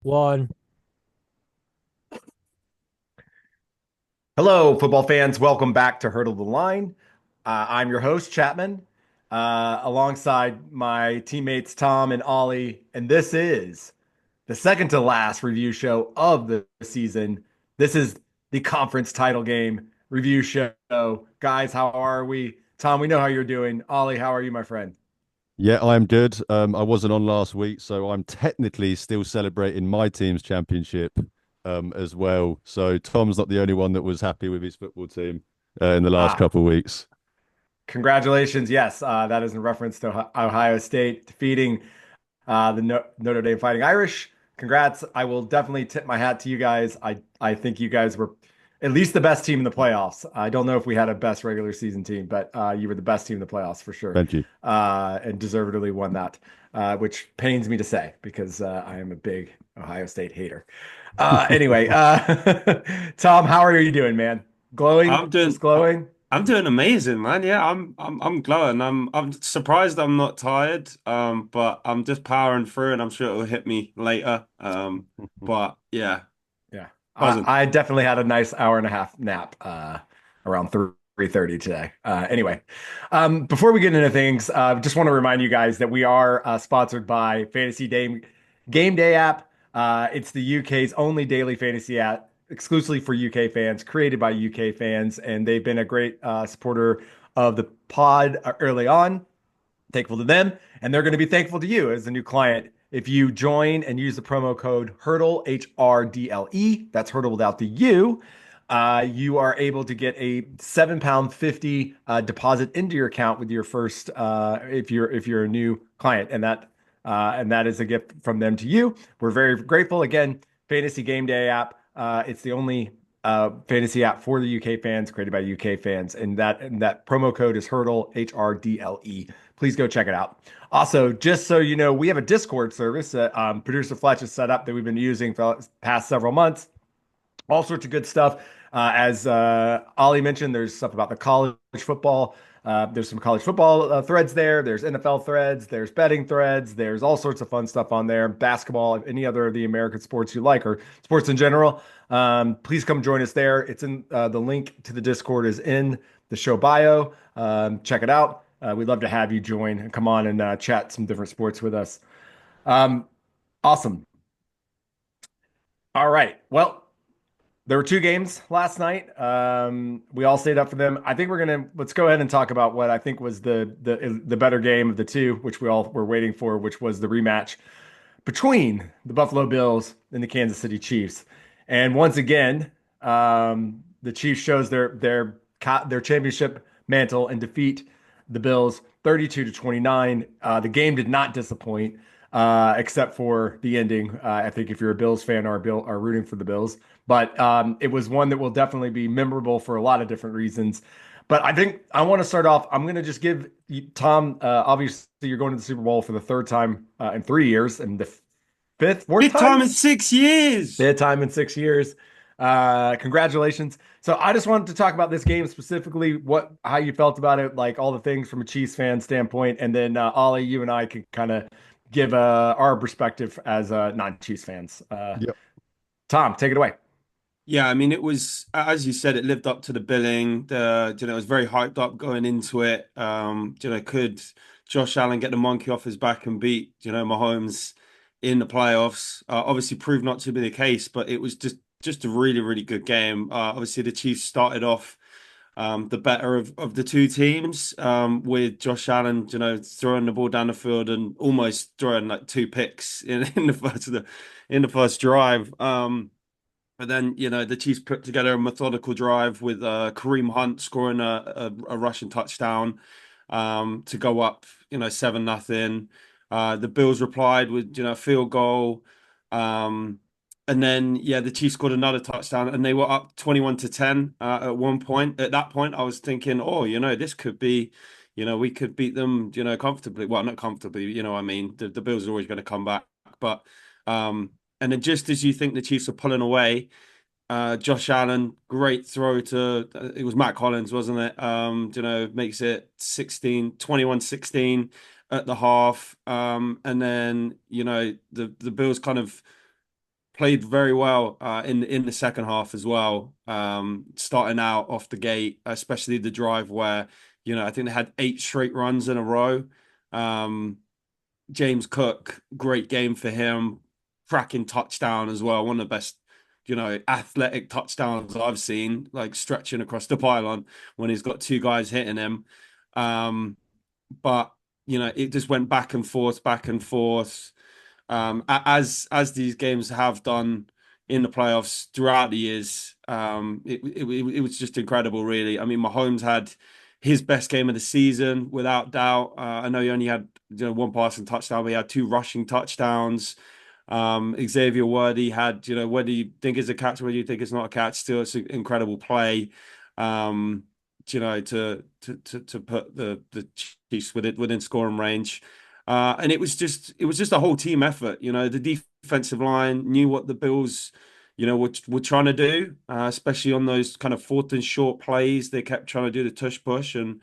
One. Hello, football fans. Welcome back to Hurdle the Line. I'm your host, Chapman, alongside my teammates Tom and Ollie, and this is the second to last review show of the season. This is the conference title game review show. Guys, how are we? Tom, we know how you're doing. Ollie, how are you, my friend? Yeah, I'm good. I wasn't on last week, so I'm technically still celebrating my team's championship as well. So Tom's not the only one that was happy with his football team in the last Ah, couple of weeks. congratulations. Yes, that is in reference to Ohio State defeating the Notre Dame Fighting Irish. Congrats. I will definitely tip my hat to you guys. I think you guys were at least the best team in the playoffs. I don't know if we had a best regular season team, but you were the best team in the playoffs for sure, Thank you. and deservedly won that, which pains me to say because I am a big Ohio State hater. Anyway, Tom, how are you doing, man? Glowing? I'm Just doing glowing? I'm doing amazing, man. Yeah, I'm glowing. I'm surprised I'm not tired. But I'm just powering through and I'm sure it'll hit me later. But yeah, Yeah. buzzing. I definitely had a nice hour and a half nap around 3:30 today. Anyway, before we get into things, just want to remind you guys that we are sponsored by Fantasy Game Day app. It's the UK's only daily fantasy app exclusively for UK fans, created by UK fans, and they've been a great supporter of the pod early on. Thankful to them, and they're going to be thankful to you as a new client. If you join and use the promo code HURDLE, HRDLE, that's Hurdle without the U, you are able to get a £7.50 deposit into your account with your first, if you're a new client, and that is a gift from them to you. We're very grateful. Again, Fantasy Game Day app. It's the only fantasy app for the UK fans, created by UK fans, and that promo code is Hurdle, HRDLE. Please go check it out. Also, just so you know, we have a Discord service that producer Fletch has set up that we've been using for the past several months. All sorts of good stuff. As Ollie mentioned, there's stuff about the college football. There's some college football threads there. There's NFL threads. There's betting threads. There's all sorts of fun stuff on there. Basketball, any other of the American sports you like, or sports in general. Please come join us there. It's in the link to the Discord is in the show bio. Check it out. We'd love to have you join and come on and chat some different sports with us. Um, awesome. All right. Well, there were two games last night. We all stayed up for them. I think let's go ahead and talk about what I think was the better game of the two, which we all were waiting for, which was the rematch between the Buffalo Bills and the Kansas City Chiefs. And once again, the Chiefs shows their championship mantle and defeat the Bills 32 to 29. The game did not disappoint, except for the ending. I think if you're a Bills fan or are rooting for the Bills, but it was one that will definitely be memorable for a lot of different reasons. But I think I want to start off. I'm going to just give you, Tom. Obviously, you're going to the Super Bowl for the third time in 3 years, and the fourth Fifth time time, in 6 years. fifth time in 6 years. Congratulations. So I just wanted to talk about this game specifically, how you felt about it, like all the things from a Chiefs fan standpoint, and then Ollie, you and I can kind of give our perspective as non-Chiefs fans. Yep. Tom, take it away. Yeah, I mean, it was as you said, it lived up to the billing. It was very hyped up going into it. Could Josh Allen get the monkey off his back and beat Mahomes in the playoffs? Obviously, proved not to be the case, but it was just a really really good game. Obviously, the Chiefs started off the better of the two teams with Josh Allen, throwing the ball down the field and almost throwing like two picks in the first drive. But then, the Chiefs put together a methodical drive with Kareem Hunt scoring a rushing touchdown to go up, 7-0. The Bills replied with, a field goal. Um, and then, yeah, the Chiefs scored another touchdown and they were up 21 to 10 at one point. At that point, I was thinking, oh, this could be, we could beat them, comfortably. Well, not comfortably, what I mean. The Bills are always going to come back. But, and then just as you think the Chiefs are pulling away, Josh Allen, great throw to it was Matt Collins, wasn't it? Makes it 21-16 at the half. And then, the Bills kind of played very well in the second half as well. Starting out off the gate, especially the drive where, I think they had 8 straight runs in a row. Um, James Cook, great game for him. Cracking touchdown as well. One of the best, athletic touchdowns I've seen, like stretching across the pylon when he's got two guys hitting him. Um, but it just went back and forth, back and forth. As these games have done in the playoffs throughout the years. It was just incredible, really. I mean, Mahomes had his best game of the season without doubt. I know he only had one passing touchdown, but he had two rushing touchdowns. Xavier Worthy had, whether you think it's a catch, whether you think it's not a catch, still it's an incredible play. To put the Chiefs within scoring range. And it was just a whole team effort. The defensive line knew what the Bills, were trying to do, especially on those kind of fourth and short plays. They kept trying to do the tush push, and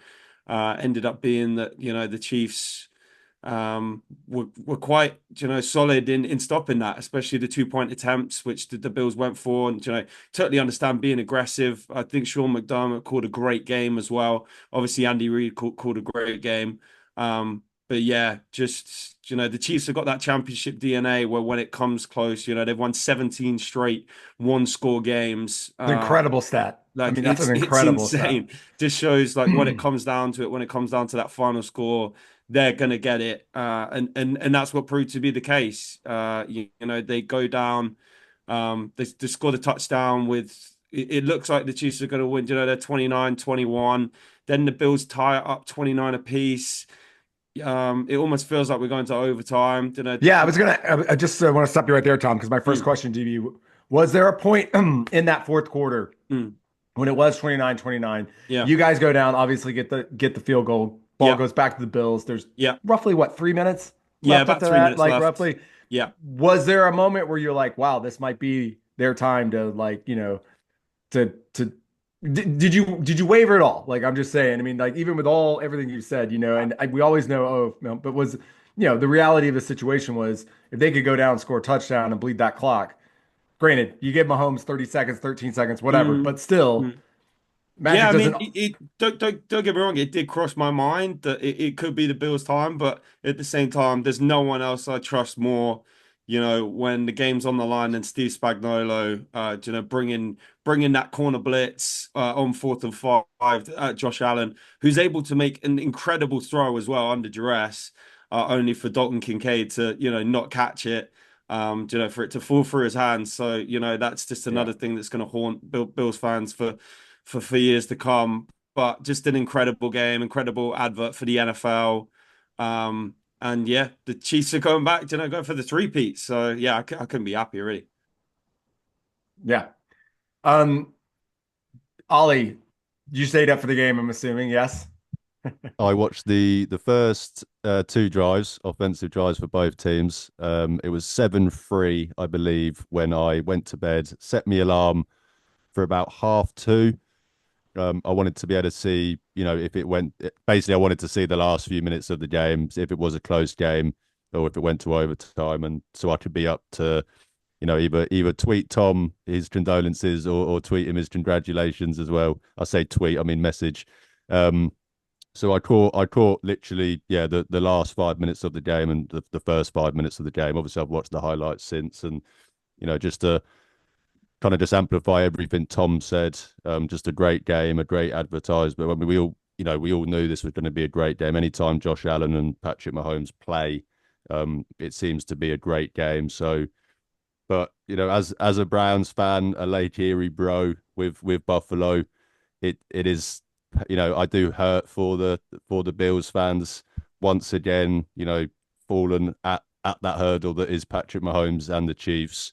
ended up being that the Chiefs were quite solid in stopping that, especially the 2-point attempts which the Bills went for. And totally understand being aggressive. I think Sean McDermott called a great game as well. Obviously Andy Reid called a great game. But yeah, just the Chiefs have got that championship DNA where when it comes close, they've won 17 straight one-score games. It's an incredible stat. I Like mean, that's an it's incredible stat. insane. Just shows like when it comes down to it, when it comes down to that final score, they're gonna get it. And that's what proved to be the case. They go down, they scored a touchdown with it looks like the Chiefs are gonna win. They're 29-21. Then the Bills tie it up 29 apiece. It almost feels like we're going to overtime. Yeah, I just want to stop you right there, Tom, because my first Mm, question to you was there a point in that fourth quarter mm, when it was 29-29? yeah, You guys go down, obviously get the field goal. Ball yeah, goes back to the Bills. There's yeah, roughly what, 3 minutes yeah. left About after three that? minutes Like left. roughly. Yeah. Was there a moment where you're like, wow, this might be their time to like, to did you waver at all? Like I'm just saying. I mean, like even with all everything you said, and we always know, oh, no, but was the reality of the situation was if they could go down, score a touchdown, and bleed that clock. Granted, you give Mahomes 30 seconds, 13 seconds, whatever, Mm, but still, mm. Yeah, Magic I mean, doesn't. don't get me wrong. It did cross my mind that it could be the Bills' time, but at the same time, there's no one else I trust more. When the game's on the line, and Steve Spagnuolo, bringing that corner blitz on 4th and 5 at Josh Allen, who's able to make an incredible throw as well under duress, only for Dalton Kincaid to not catch it. For it to fall through his hands. So that's just Yeah, another thing that's going to haunt Bills fans for years to come. But just an incredible game, incredible advert for the NFL. And yeah, the Chiefs are going back, going for the three-peat. So yeah, I couldn't be happier, really. yeah. Um, Ollie, you stayed up for the game. I'm assuming, yes. I watched the first two drives, offensive drives for both teams. It was 7-3, I believe, when I went to bed, set me alarm for about half two. I wanted to be able to see, if it went, basically, I wanted to see the last few minutes of the game, if it was a close game or if it went to overtime. And so I could be up to, either tweet Tom his condolences or tweet him his congratulations as well. I say tweet, I mean message. Um, so I caught literally, yeah, the last 5 minutes of the game and the first 5 minutes of the game. Obviously, I've watched the highlights since, and just to kind of just amplify everything Tom said. Just a great game, a great advertisement. I mean, we all knew this was going to be a great game. Anytime Josh Allen and Patrick Mahomes play, it seems to be a great game. So, but as a Browns fan, a Lake Erie bro with Buffalo, it is, I do hurt for the Bills fans once again. Fallen at that hurdle that is Patrick Mahomes and the Chiefs.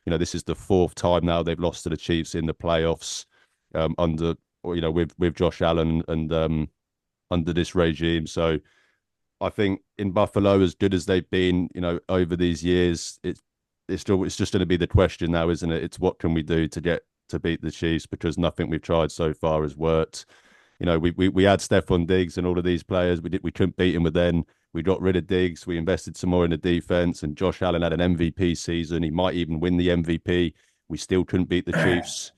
This is the fourth time now they've lost to the Chiefs in the playoffs, under with Josh Allen and under this regime. So I think in Buffalo, as good as they've been, over these years, it's just going to be the question now, isn't it? It's what can we do to beat the Chiefs, because nothing we've tried so far has worked. We had Stephon Diggs and all of these players. We couldn't beat him with them. We got rid of Diggs. We invested some more in the defense, and Josh Allen had an MVP season. He might even win the MVP. We still couldn't beat the Chiefs.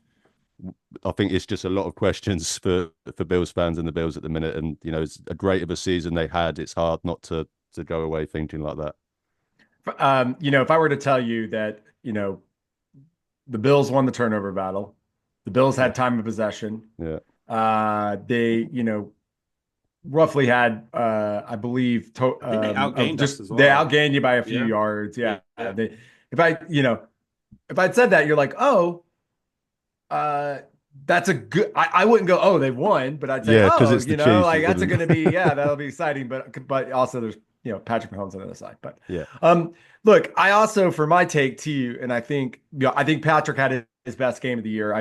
I think it's just a lot of questions for Bills fans and the Bills at the minute. And it's a great of a season they had. It's hard not to go away thinking like that. If I were to tell you that, the Bills won the turnover battle, the Bills Yeah, had time of possession. yeah, They, roughly had, I believe, I think they outgained us as they well. outgained you by a few Yeah, yards. yeah, Yeah. yeah. If I'd said that, you're like, oh, uh, that's a good. I wouldn't go, oh, they won, but I'd say, yeah. Because oh, it's the Chiefs. like It that's wouldn't. going to be, yeah, that'll be exciting. But also there's, Patrick Mahomes on the other side. But Yeah, um, look, I also for my take to you, and I think, I think Patrick had his best game of the year.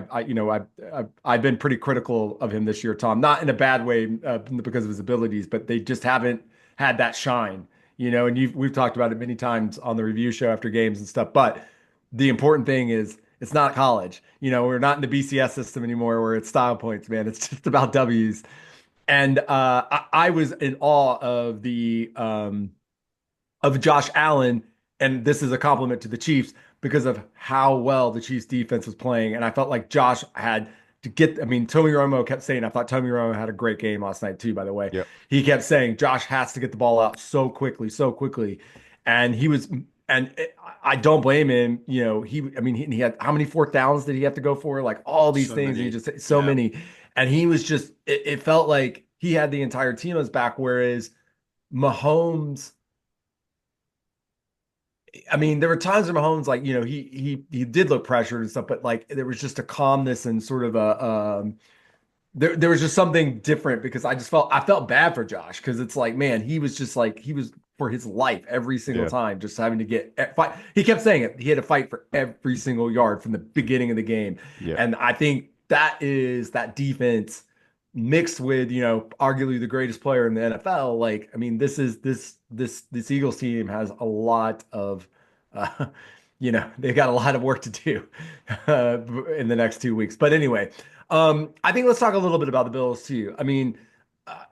I've been pretty critical of him this year, Tom, not in a bad way because of his abilities, but they just haven't had that shine. And we've talked about it many times on the review show after games and stuff. But the important thing is it's not college. We're not in the BCS system anymore where it's style points, man. It's just about W's. And I was in awe of Josh Allen, and this is a compliment to the Chiefs because of how well the Chiefs defense was playing. And I felt like Josh had to get, I mean, Tommy Romo kept saying, I thought Tommy Romo had a great game last night too, by the way. yeah, He kept saying Josh has to get the ball out so quickly, so quickly. And he was, and I don't blame him. I mean, he had how many fourth downs did he have to go for? Like all these So things, and he many. just so Yeah. many. And he was just, it felt like he had the entire team on his back, whereas Mahomes, I mean, there were times where Mahomes, like, he did look pressured and stuff, but like there was just a calmness and sort of there was just something different because I felt bad for Josh because it's like, man, he was just like he was for his life every single yeah, time, just having to fight. He kept saying it. He had to fight for every single yard from the beginning of the game. yeah. And I think that is that defense mixed with, arguably the greatest player in the NFL. Like, I mean, this Eagles team has a lot of uh, they've got a lot of work to do in the next 2 weeks. But anyway, I think let's talk a little bit about the Bills too. I mean, uh,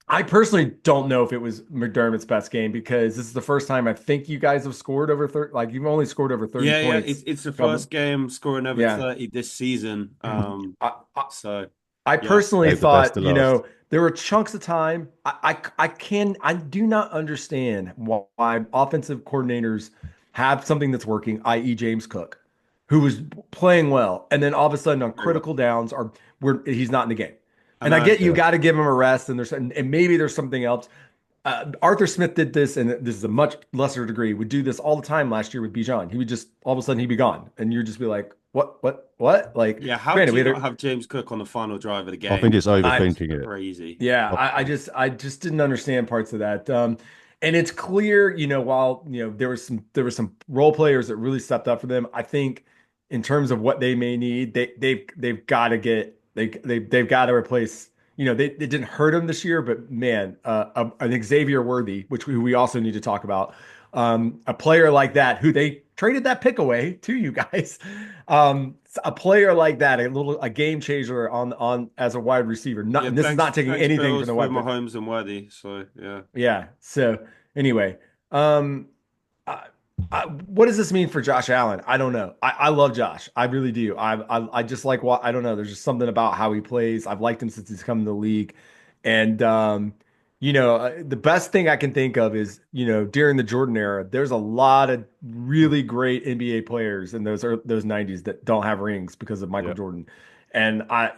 I personally don't know if it was McDermott's best game because this is the first time I think you guys have scored over 30, like you've only scored over 30 Yeah, yeah. points It's the from, first game scoring over yeah. 30 this season. I, I, So I yeah. personally Save the best thought, to last. there were chunks of time. I do not understand why offensive coordinators have something that's working, i.e. James Cook, who was playing well, and then all of a sudden on Very well. critical downs are where he's not in the game. I And I know. get you Yeah, got to give him a rest, and maybe there's something else. Arthur Smith did this, and this is a much lesser degree. Would do this all the time last year with Bijan. He would just all of a sudden he'd be gone, and you'd just be like, what? Like, Yeah, how granted, do we you had not a, have James Cook on the final drive of the I think game? it's I It's overthinking it. crazy. Yeah, I- I just didn't understand parts of that. And it's clear, while there were some role players that really stepped up for them. I think in terms of what they may need, they've got to get they've got to replace. They didn't hurt him this year, but man, an Xavier Worthy, which we also need to talk about, a player like that who they traded that pick away to you guys. A player like that, a game changer on as a wide receiver. Not, Yeah, and this is not taking thanks, anything from Bills, the for wide, but Mahomes and Worthy. So yeah. yeah. So anyway, um, I, what does this mean for Josh Allen? I don't know. I love Josh. I really do. I just like what I don't know. There's just something about how he plays. I've liked him since he's come to the league, and the best thing I can think of is during the Jordan era, there's a lot of really great NBA players in those 90s that don't have rings because of Michael Yeah. Jordan, and I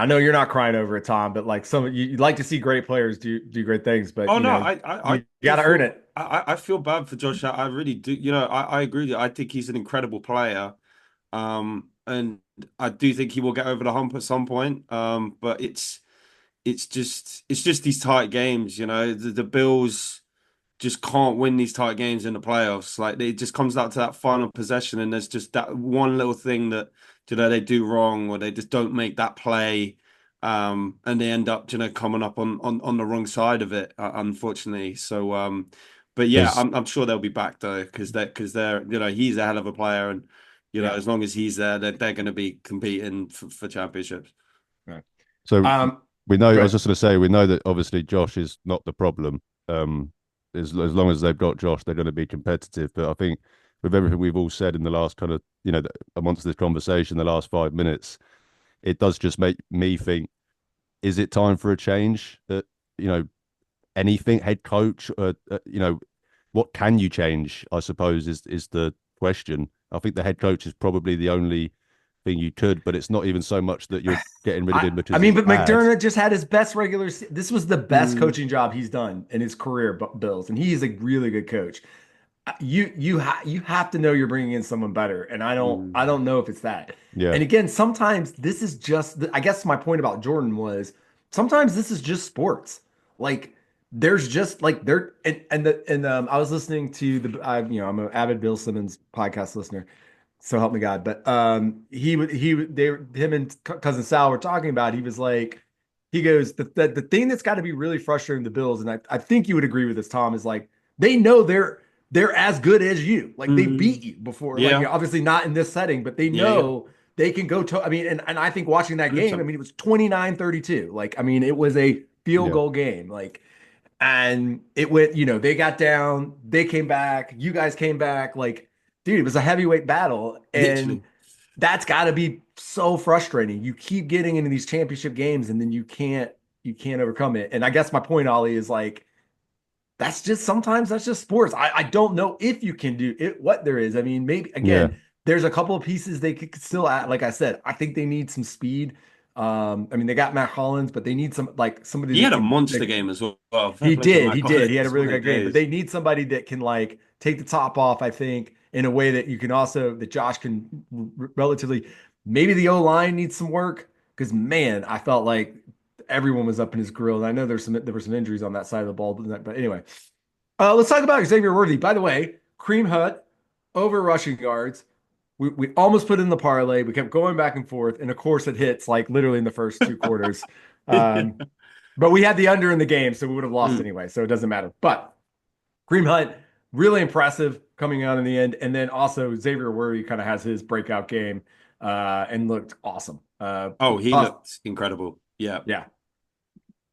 know you're not crying over it, Tom, but like you'd like to see great players do great things, but Oh no, I you do got to earn feel it. I feel bad for Josh. I really do. I agree with you. I think he's an incredible player. And I do think he will get over the hump at some point. But it's just these tight games. The Bills just can't win these tight games in the playoffs. Like it just comes down to that final possession, and there's just that one little thing that they do wrong, or they just don't make that play, and they end up coming up on the wrong side of it, unfortunately. So, but yeah, There's I'm sure they'll be back though, because they're he's a hell of a player, and Yeah. as long as he's there, they're going to be competing for championships. Right. so Um, we know. I was good. just going to say we know that obviously Josh is not the problem. Um, as long as they've got Josh, they're going to be competitive. But I think with everything we've all said in the last kind of, amongst this conversation, the last 5 minutes, it does just make me think, is it time for a change? You know, anything, head coach, what can you change? I suppose is the question. I think the head coach is probably the only thing you could, but it's not even so much that you're getting rid of him I because mean, he's but bad. McDermott just had his best this was the best Mm, coaching job he's done in his career, Bills, and he's a really good coach. You have to know you're bringing in someone better, and I mm. don't know if it's that. Yeah, And again, sometimes this is just I guess my point about Jordan was sometimes this is just sports. Like there's just like there and I was listening to I'm an avid Bill Simmons podcast listener, so help me God. But him and cousin Sal were talking about. He was like, he goes the thing that's got to be really frustrating the Bills, and I think you would agree with this, Tom, is like they know they're as good as you. Like they beat Mm. you before. Like Yeah, obviously not in this setting, but they yeah, yeah. know they can go to. I mean, and I think watching that Good game, I time. mean, it was 29-32. Like I mean, it was a field yeah, goal game. Like and it went, they got down, they came back, you guys came back. Like, dude, it was a heavyweight battle. And Literally. that's got to be so frustrating. You keep getting into these championship games and then you can't overcome it. And I guess my point, Ollie, is like, sometimes that's just sports. I don't know if you can do it, what there is. I mean, maybe yeah, again, there's a couple of pieces they could still add. Like I said, I think they need some speed. I mean, they got Matt Hollins, but they need somebody He that had a can monster that game as well. Fair he play to did. Mike He did. He had a Collins. really My good game, but they days. need somebody that can like take the top off, I think, in a way that you can also that Josh can relatively maybe the O line needs some work because man, I felt like everyone was up in his grill. And I know there were some injuries on that side of the ball, but anyway, let's talk about Xavier Worthy. By the way, Cream Hut over rushing yards. We almost put in the parlay. We kept going back and forth, and of course it hits like literally in the first two quarters. Um, but we had the under in the game, so we would have lost Mm. anyway, so it doesn't matter. But Cream Hunt, really impressive coming out in the end. And then also Xavier Worthy kind of has his breakout game and looked awesome. Oh, he Toss- looked incredible. Yeah. yeah.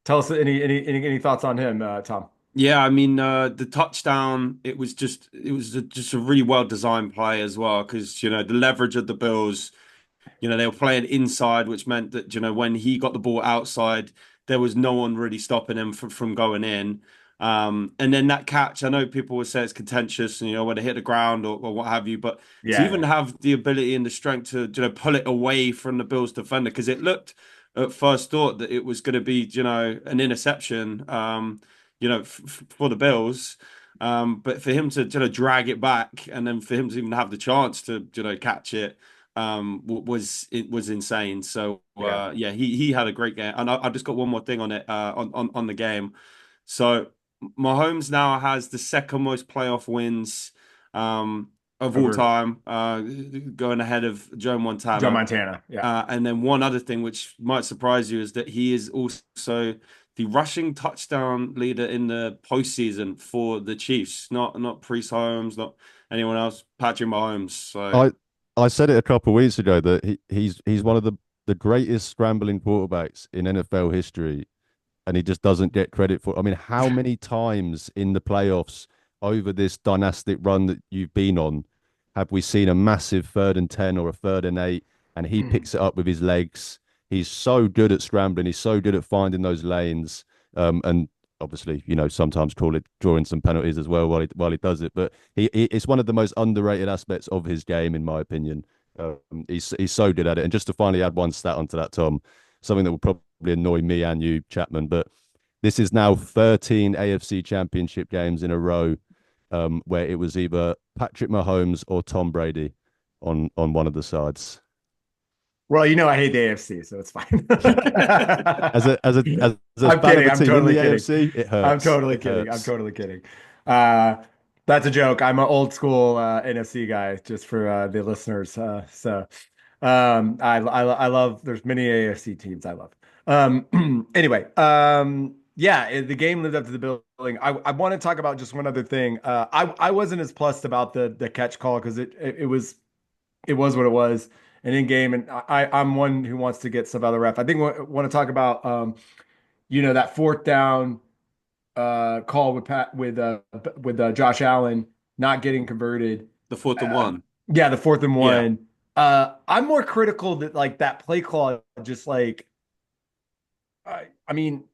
Tell us any thoughts on him, Tom? Yeah, I mean, the touchdown, it was just a really well designed play as well, because the leverage of the Bills, they were playing inside, which meant that when he got the ball outside, there was no one really stopping him from going in. And then that catch, I know people will say it's contentious, and when it hit the ground or what have you, but to even Yeah. have the ability and the strength to pull it away from the Bills defender, because it looked at first thought that it was going to be an interception. For the Bills. But for him to drag it back and then for him to even have the chance to catch it was insane. So Yeah. yeah, he had a great game. And I just got one more thing on it on the game. So Mahomes now has the second most playoff wins of all Over time, going ahead of Joe Joe Montana. Montana. Yeah. And then one other thing which might surprise you is that he is also the rushing touchdown leader in the postseason for the Chiefs. Not Priest Holmes, not anyone else. Patrick Mahomes. So I I said it a couple of weeks ago that he's one of the greatest scrambling quarterbacks in NFL history, and he just doesn't get credit for. I mean, how many times in the playoffs over this dynastic run that you've been on have we seen a massive 3rd and 10 or a 3rd and 8, and he picks it up with his legs? He's so good at scrambling. He's so good at finding those lanes. And obviously, sometimes call it drawing some penalties as well while he does it. But it's one of the most underrated aspects of his game, in my opinion. He's so good at it. And just to finally add one stat onto that, Tom, something that will probably annoy me and you, Chapman, but this is now 13 AFC Championship games in a row, where it was either Patrick Mahomes or Tom Brady on one of the sides. Well, I hate the AFC, so it's fine. As a I'm fan of kidding. a I'm team in the totally kidding. AFC, it I'm hurts. totally It kidding. I'm hurts. totally kidding. Uh, that's a joke. I'm an old school NFC guy, just for the listeners. I love. There's many AFC teams I love. Anyway, yeah, the game lived up to the billing. I want to talk about just one other thing. I wasn't as plussed about the catch call because it was what it was, an in game, and I'm one who wants to get stuff out of the ref. I think want to talk about that fourth down. call with Josh Allen not getting converted. The fourth and Uh, one. yeah, the fourth and Yeah. one. I'm more critical that like that play call just like I mean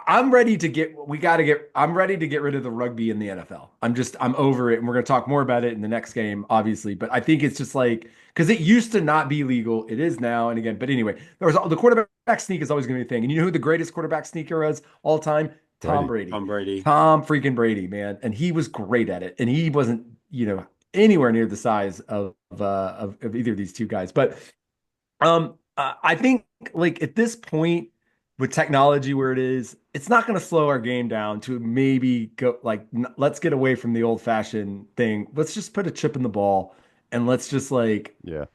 I'm ready to get we got to get I'm ready to get rid of the rugby in the NFL. I'm over it and we're going to talk more about it in the next game obviously, but I think it's just like because it used to not be legal, it is now and again. But anyway, there was the quarterback sneak is always going to be a thing. And you know who the greatest quarterback sneaker is all time? Tom Brady. Brady. Tom Brady. Tom freaking Brady, man. And he was great at it. And he wasn't, anywhere near the size of either of these two guys. But I think like at this point with technology where it is, it's not going to slow our game down to maybe go like let's get away from the old fashioned thing. Let's just put a chip in the ball and let's just like Yeah.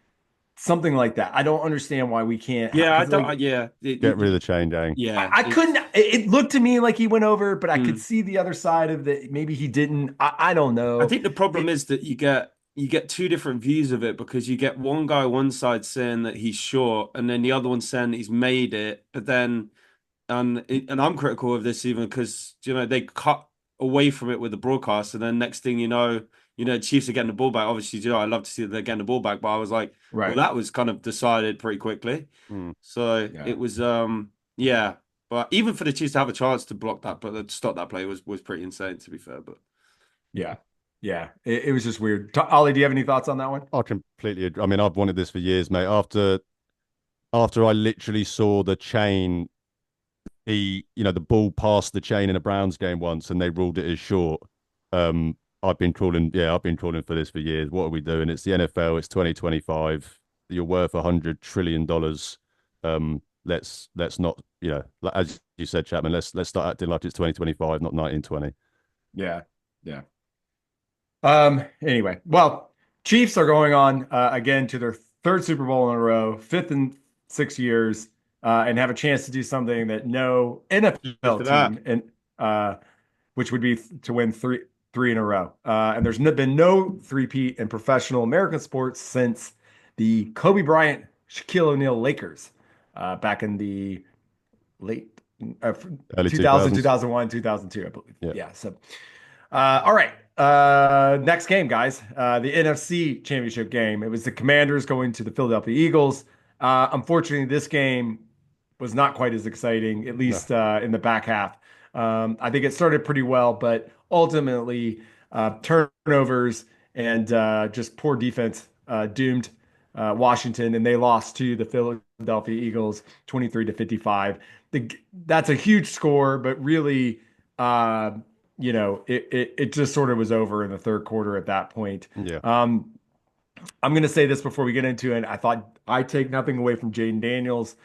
something like that. I don't understand why we can't Yeah, I because don't. like Yeah, Get rid of the chain gang. yeah. I couldn't. It looked to me like he went over, but I could Mm. see the other side of the maybe he didn't. I don't I know. think the problem It, is that you get two different views of it because you get one guy one side saying that he's short, and then the other one saying that he's made it. But then, and I'm critical of this even because they cut away from it with the broadcast, and then next thing Chiefs are getting the ball back. Obviously, I love to see that they're getting the ball back, but I was like, well, right. that was kind of decided pretty quickly. Mm. So Yeah. it was, yeah. But even for the Chiefs to have a chance to block that, but to stop that play was pretty insane, to be fair. But Yeah. Yeah. It was just weird. Ollie, do you have any thoughts on that one? I completely agree. I mean, I've wanted this for years, mate. After I literally saw the chain, the ball past the chain in a Browns game once, and they ruled it as short. I've been calling for this for years. What are we doing? It's the NFL. It's 2025. You're worth $100 trillion. Let's not, as you said, Chapman. Let's start acting like it's 2025, not 1920. Yeah. Yeah. Anyway, well, Chiefs are going on again to their third Super Bowl in a row, fifth in 6 years, and have a chance to do something that no look NFL at that. team and which would be to win three in a row. And there's been no three-peat in professional American sports since the Kobe Bryant, Shaquille O'Neal Lakers back in the late uh, Early 2000, 2000s. 2002, I believe. Yeah. Yeah. So, all right. Next game, guys. The NFC Championship game. It was the Commanders going to the Philadelphia Eagles. Unfortunately, this game was not quite as exciting, at No. least in the back half. I think it started pretty well, but ultimately, turnovers and just poor defense doomed Washington, and they lost to the Philadelphia Eagles 23-55. That's a huge score, but really, it just sort of was over in the third quarter at that point. Yeah. Um, I'm going to say this before we get into it. I thought I take nothing away from Jaden Daniels.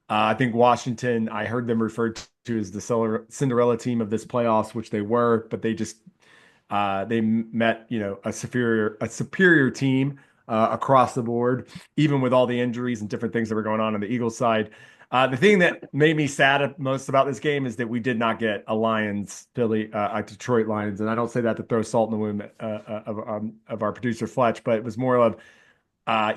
I think Washington, I heard them referred to as the Cinderella team of this playoffs, which they were, but they met, a superior team across the board, even with all the injuries and different things that were going on the Eagles side. The thing that made me sad most about this game is that we did not get a Detroit Lions, and I don't say that to throw salt in the wound of our producer Fletch, but it was more of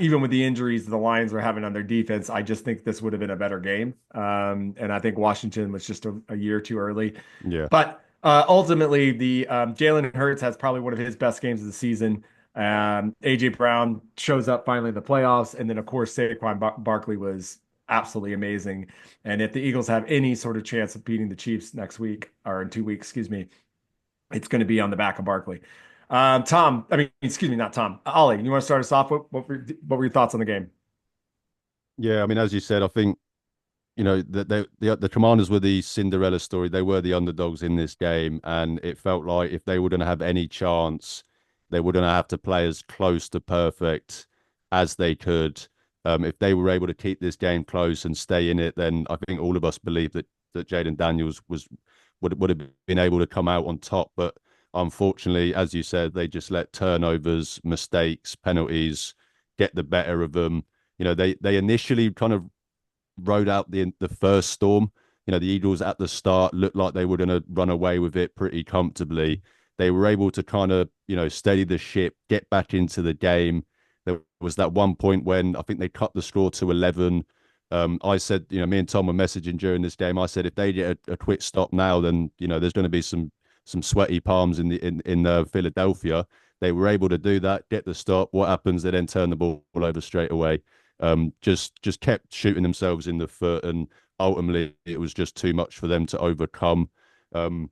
even with the injuries the Lions were having on their defense, I just think this would have been a better game. And I think Washington was just a year too early. Yeah. But ultimately, the Jalen Hurts has probably one of his best games of the season. AJ Brown shows up finally in the playoffs, and then of course Saquon Barkley was absolutely amazing. And if the Eagles have any sort of chance of beating the Chiefs next week or in 2 weeks, excuse me, it's going to be on the back of Barkley. Excuse me, not Tom. Ollie, you want to start us off? What were your thoughts on the game? Yeah. I mean, as you said, I think the Commanders were the Cinderella story. They were the underdogs in this game, and it felt like if they were going to have any chance, they were going to have to play as close to perfect as they could. If they were able to keep this game close and stay in it, then I think all of us believe that Jaden Daniels would have been able to come out on top. But unfortunately, as you said, they just let turnovers, mistakes, penalties get the better of them. They initially kind of rode out the first storm. The Eagles at the start looked like they were going to run away with it pretty comfortably. They were able to kind of, steady the ship, get back into the game. There was that one point when I think they cut the score to 11 I said, me and Tom were messaging during this game. I said if they get a quick stop now, then there's going to be some sweaty palms in Philadelphia. They were able to do that, get the stop. What happens? They then turn the ball over straight away. Just kept shooting themselves in the foot, and ultimately it was just too much for them to overcome. Um,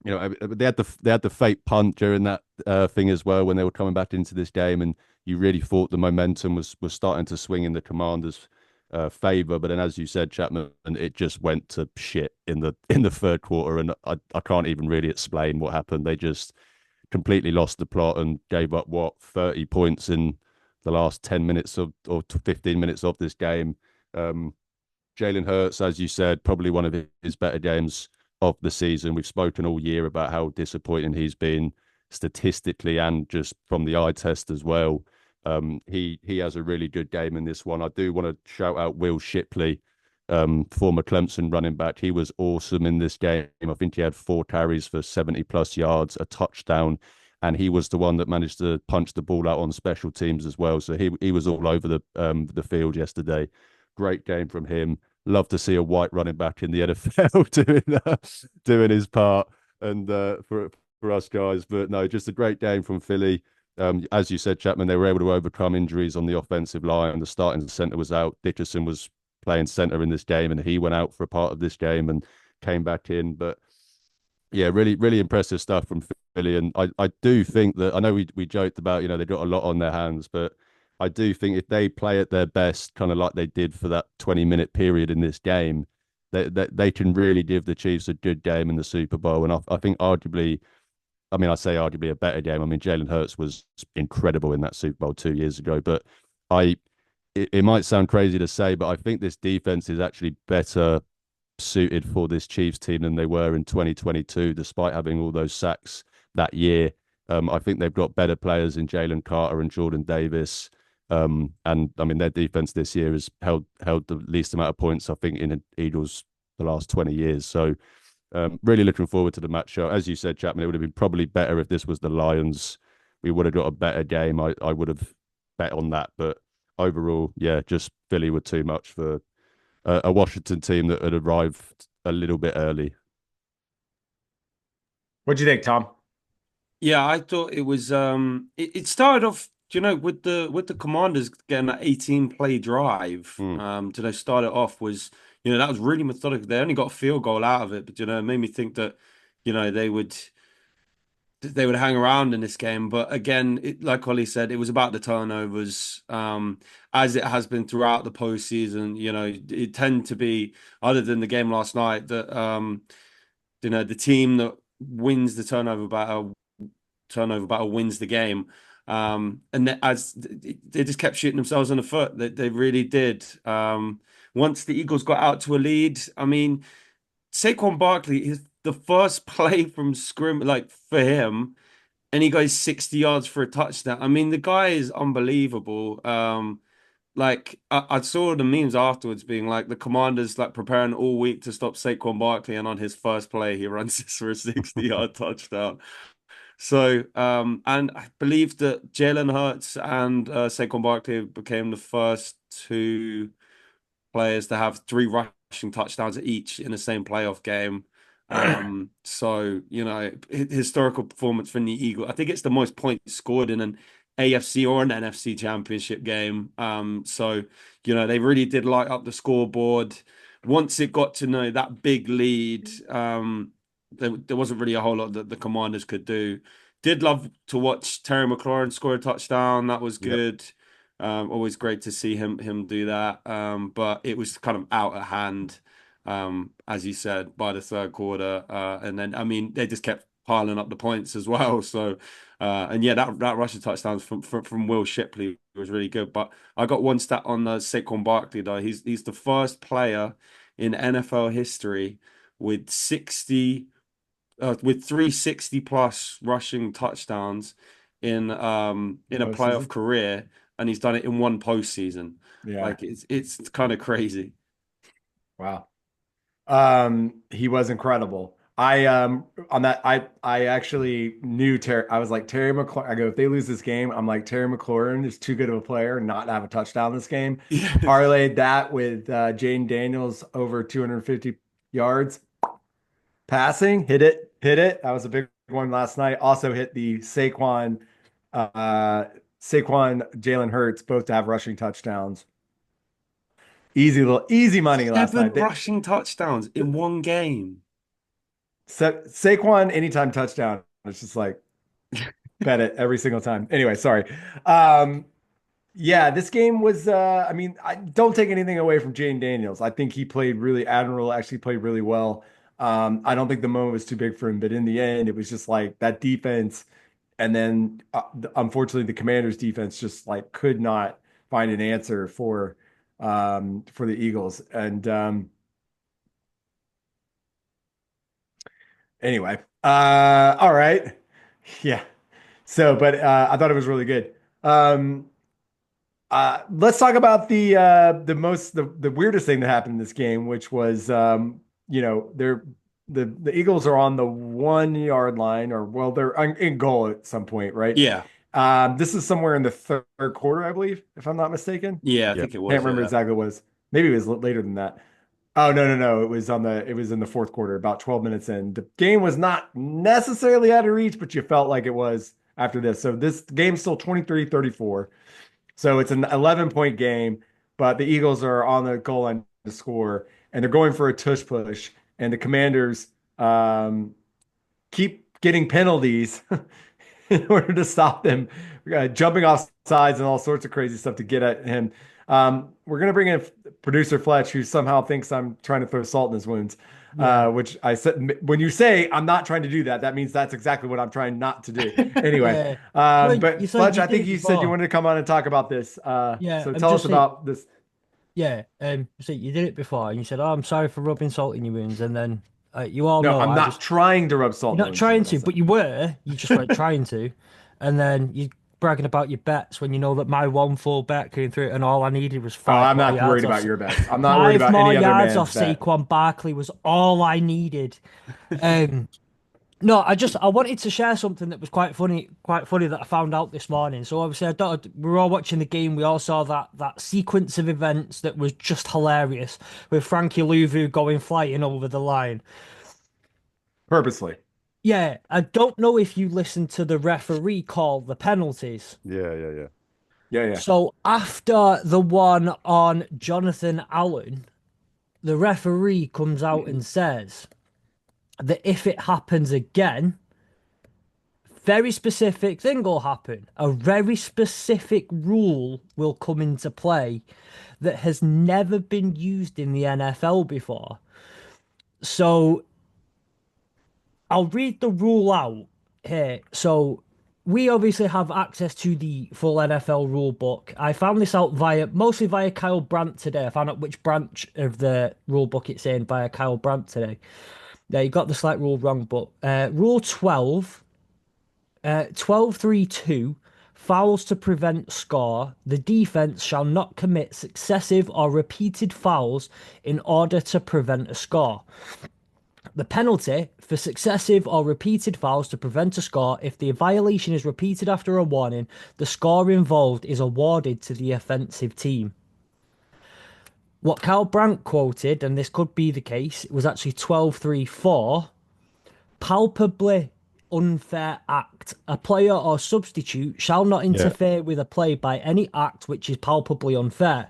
they had the fake punt during that thing as well when they were coming back into this game, and you really thought the momentum was starting to swing in the Commanders' favor. But then, as you said, Chapman, it just went to shit in the third quarter, and I can't even really explain what happened. They just completely lost the plot and gave up 30 points in the last 10 minutes of or 15 minutes of this game. Um, Jalen Hurts, as you said, probably one of his better games of the season. We've spoken all year about how disappointing he's been statistically and just from the eye test as well. He has a really good game in this one. I do want to shout out Will Shipley, former Clemson running back. He was awesome in this game. I think he had 4 carries for 70 plus yards, a touchdown, and he was the one that managed to punch the ball out on special teams as well. So he was all over the field yesterday. Great game from him. Love to see a white running back in the NFL doing his part, and for us guys. But no, just a great game from Philly. As you said, Chapman, they were able to overcome injuries on the offensive line. The starting center was out. Dickerson was playing center in this game, and he went out for a part of this game and came back in. But yeah, really, really impressive stuff from Philly. And I do think that I know we joked about, they've got a lot on their hands, but I do think if they play at their best, kind of like they did for that 20-minute period in this game, they can really give the Chiefs a good game in the Super Bowl. And I think arguably, I mean, I say arguably a better game. I mean, Jalen Hurts was incredible in that Super Bowl 2 years ago, but I it might sound crazy to say, but I think this defense is actually better suited for this Chiefs team than they were in 2022, despite having all those sacks that year. I think they've got better players in Jalen Carter and Jordan Davis. And I mean, their defense this year has held the least amount of points, I think, in Eagles the last 20 years. So really looking forward to the matchup. As you said, Chapman, it would have been probably better if this was the Lions. We would have got a better game. I would have bet on that. But overall, yeah, just Philly were too much for a Washington team that had arrived a little bit early. What'd you think, Tom? Yeah, I thought it was it started off, with the Commanders getting that 18 play drive. Mm. They start it off was, that was really methodical. They only got a field goal out of it, but it made me think that, they would hang around in this game. But again, like Ollie said, it was about the turnovers, as it has been throughout the postseason. It tend to be, other than the game last night, that the team that wins the turnover battle wins the game. As they just kept shooting themselves in the foot. They really did. Once the Eagles got out to a lead, I mean, Saquon Barkley is the first play from scrim, like for him, and he goes 60 yards for a touchdown. I mean, the guy is unbelievable. Like I saw the memes afterwards being like the Commanders like preparing all week to stop Saquon Barkley, and on his first play, he runs this for a 60-yard touchdown. So, and I believe that Jalen Hurts and Saquon Barkley became the first two players to have three rushing touchdowns each in the same playoff game. So, historical performance from the Eagles. I think it's the most points scored in an AFC or an NFC Championship game. So, they really did light up the scoreboard. Once it got to know that big lead, there wasn't really a whole lot that the Commanders could do. Did love to watch Terry McLaurin score a touchdown. That was Yep. good. Always great to see him do that. But it was kind of out of hand, as you said, by the third quarter. And then, I mean, they just kept piling up the points as well. So, and yeah, that rushing touchdowns from Will Shipley was really good. But I got one stat on Saquon Barkley though. He's the first player in NFL history with 60 with 360 plus rushing touchdowns in a playoff Postseason? career, and he's done it in one postseason. Yeah. Like it's kind of crazy. Wow. He was incredible. I on that I actually knew Terry. I was like Terry McLaurin. I go if they lose this game, I'm like Terry McLaurin is too good of a player not to have a touchdown this game. Yeah. Parlayed that with Jaden Daniels over 250 yards passing. Hit it. That was a big one last night. Also hit the uh, Saquon, Jalen Hurts both to have rushing touchdowns. Easy money last Seven night. rushing touchdowns in one game. Saquon anytime touchdown. It's just like bet it every single time. Anyway, sorry. Um, yeah, this game was I mean, I don't take anything away from Jane Daniels. I think he played really admirable, actually played really well. I don't think the moment was too big for him, but in the end, it was just like that defense, and then unfortunately the Commanders defense just like could not find an answer for the Eagles. And anyway, all right. Yeah. So, but I thought it was really good. Let's talk about the weirdest thing that happened in this game, which was the Eagles are on the 1 yard line, or well, they're in goal at some point, right? Yeah. This is somewhere in the third quarter, I believe, if I'm not mistaken. Yeah, I Yeah. think it Can't was. remember Yeah. exactly what it was. Maybe it was later than that. Oh no. It was in the fourth quarter, about 12 minutes in. The game was not necessarily out of reach, but you felt like it was after this. So this game's still 23-34. So it's an 11-point game, but the Eagles are on the goal line to score, and they're going for a tush push, and the Commanders keep getting penalties in order to stop them jumping off sides and all sorts of crazy stuff to get at him. We're going to bring in producer Fletch, who somehow thinks I'm trying to throw salt in his wounds, Yeah. which I said, when you say I'm not trying to do that, that means that's exactly what I'm trying not to do. Anyway, Yeah. Well, you but said Fletch, you I did think it you said you before. wanted to come on and talk about this. Yeah, So I'm tell just us saying. about this. Yeah, so you did it before, and you said, "Oh, I'm sorry for rubbing salt in your wounds," and then you all No, know I'm I not was. trying to rub salt You're in the not wounds, is trying what I to, said. but you were. You just weren't trying to, and then you bragging about your bets when you know that my one full bet came through, and all I needed was Oh, five I'm more not worried yards about off. your bets. I'm not worried Five about more any other yards man's off bet. Saquon Barkley was all I needed. Um, No, I wanted to share something that was quite funny that I found out this morning. So obviously we were all watching the game. We all saw that sequence of events that was just hilarious with Frankie Louvu going flying over the line. Purposely. Yeah, I don't know if you listened to the referee call the penalties. Yeah, yeah, yeah. Yeah, yeah. So after the one on Jonathan Allen, the referee comes out and says that if it happens again, very specific thing will happen. A very specific rule will come into play that has never been used in the NFL before. So I'll read the rule out here. So we obviously have access to the full NFL rule book. I found this out mostly via Kyle Brandt today. I found out which branch of the rule book it's in via Kyle Brandt today. Yeah, you got the slight rule wrong, but rule 12. 12-3-2, fouls to prevent score. The defense shall not commit successive or repeated fouls in order to prevent a score. The penalty for successive or repeated fouls to prevent a score, if the violation is repeated after a warning, the score involved is awarded to the offensive team. What Cal Brandt quoted, and this could be the case, it was actually 12-3-4. Palpably unfair act. A player or substitute shall not Yeah. interfere with a play by any act which is palpably unfair.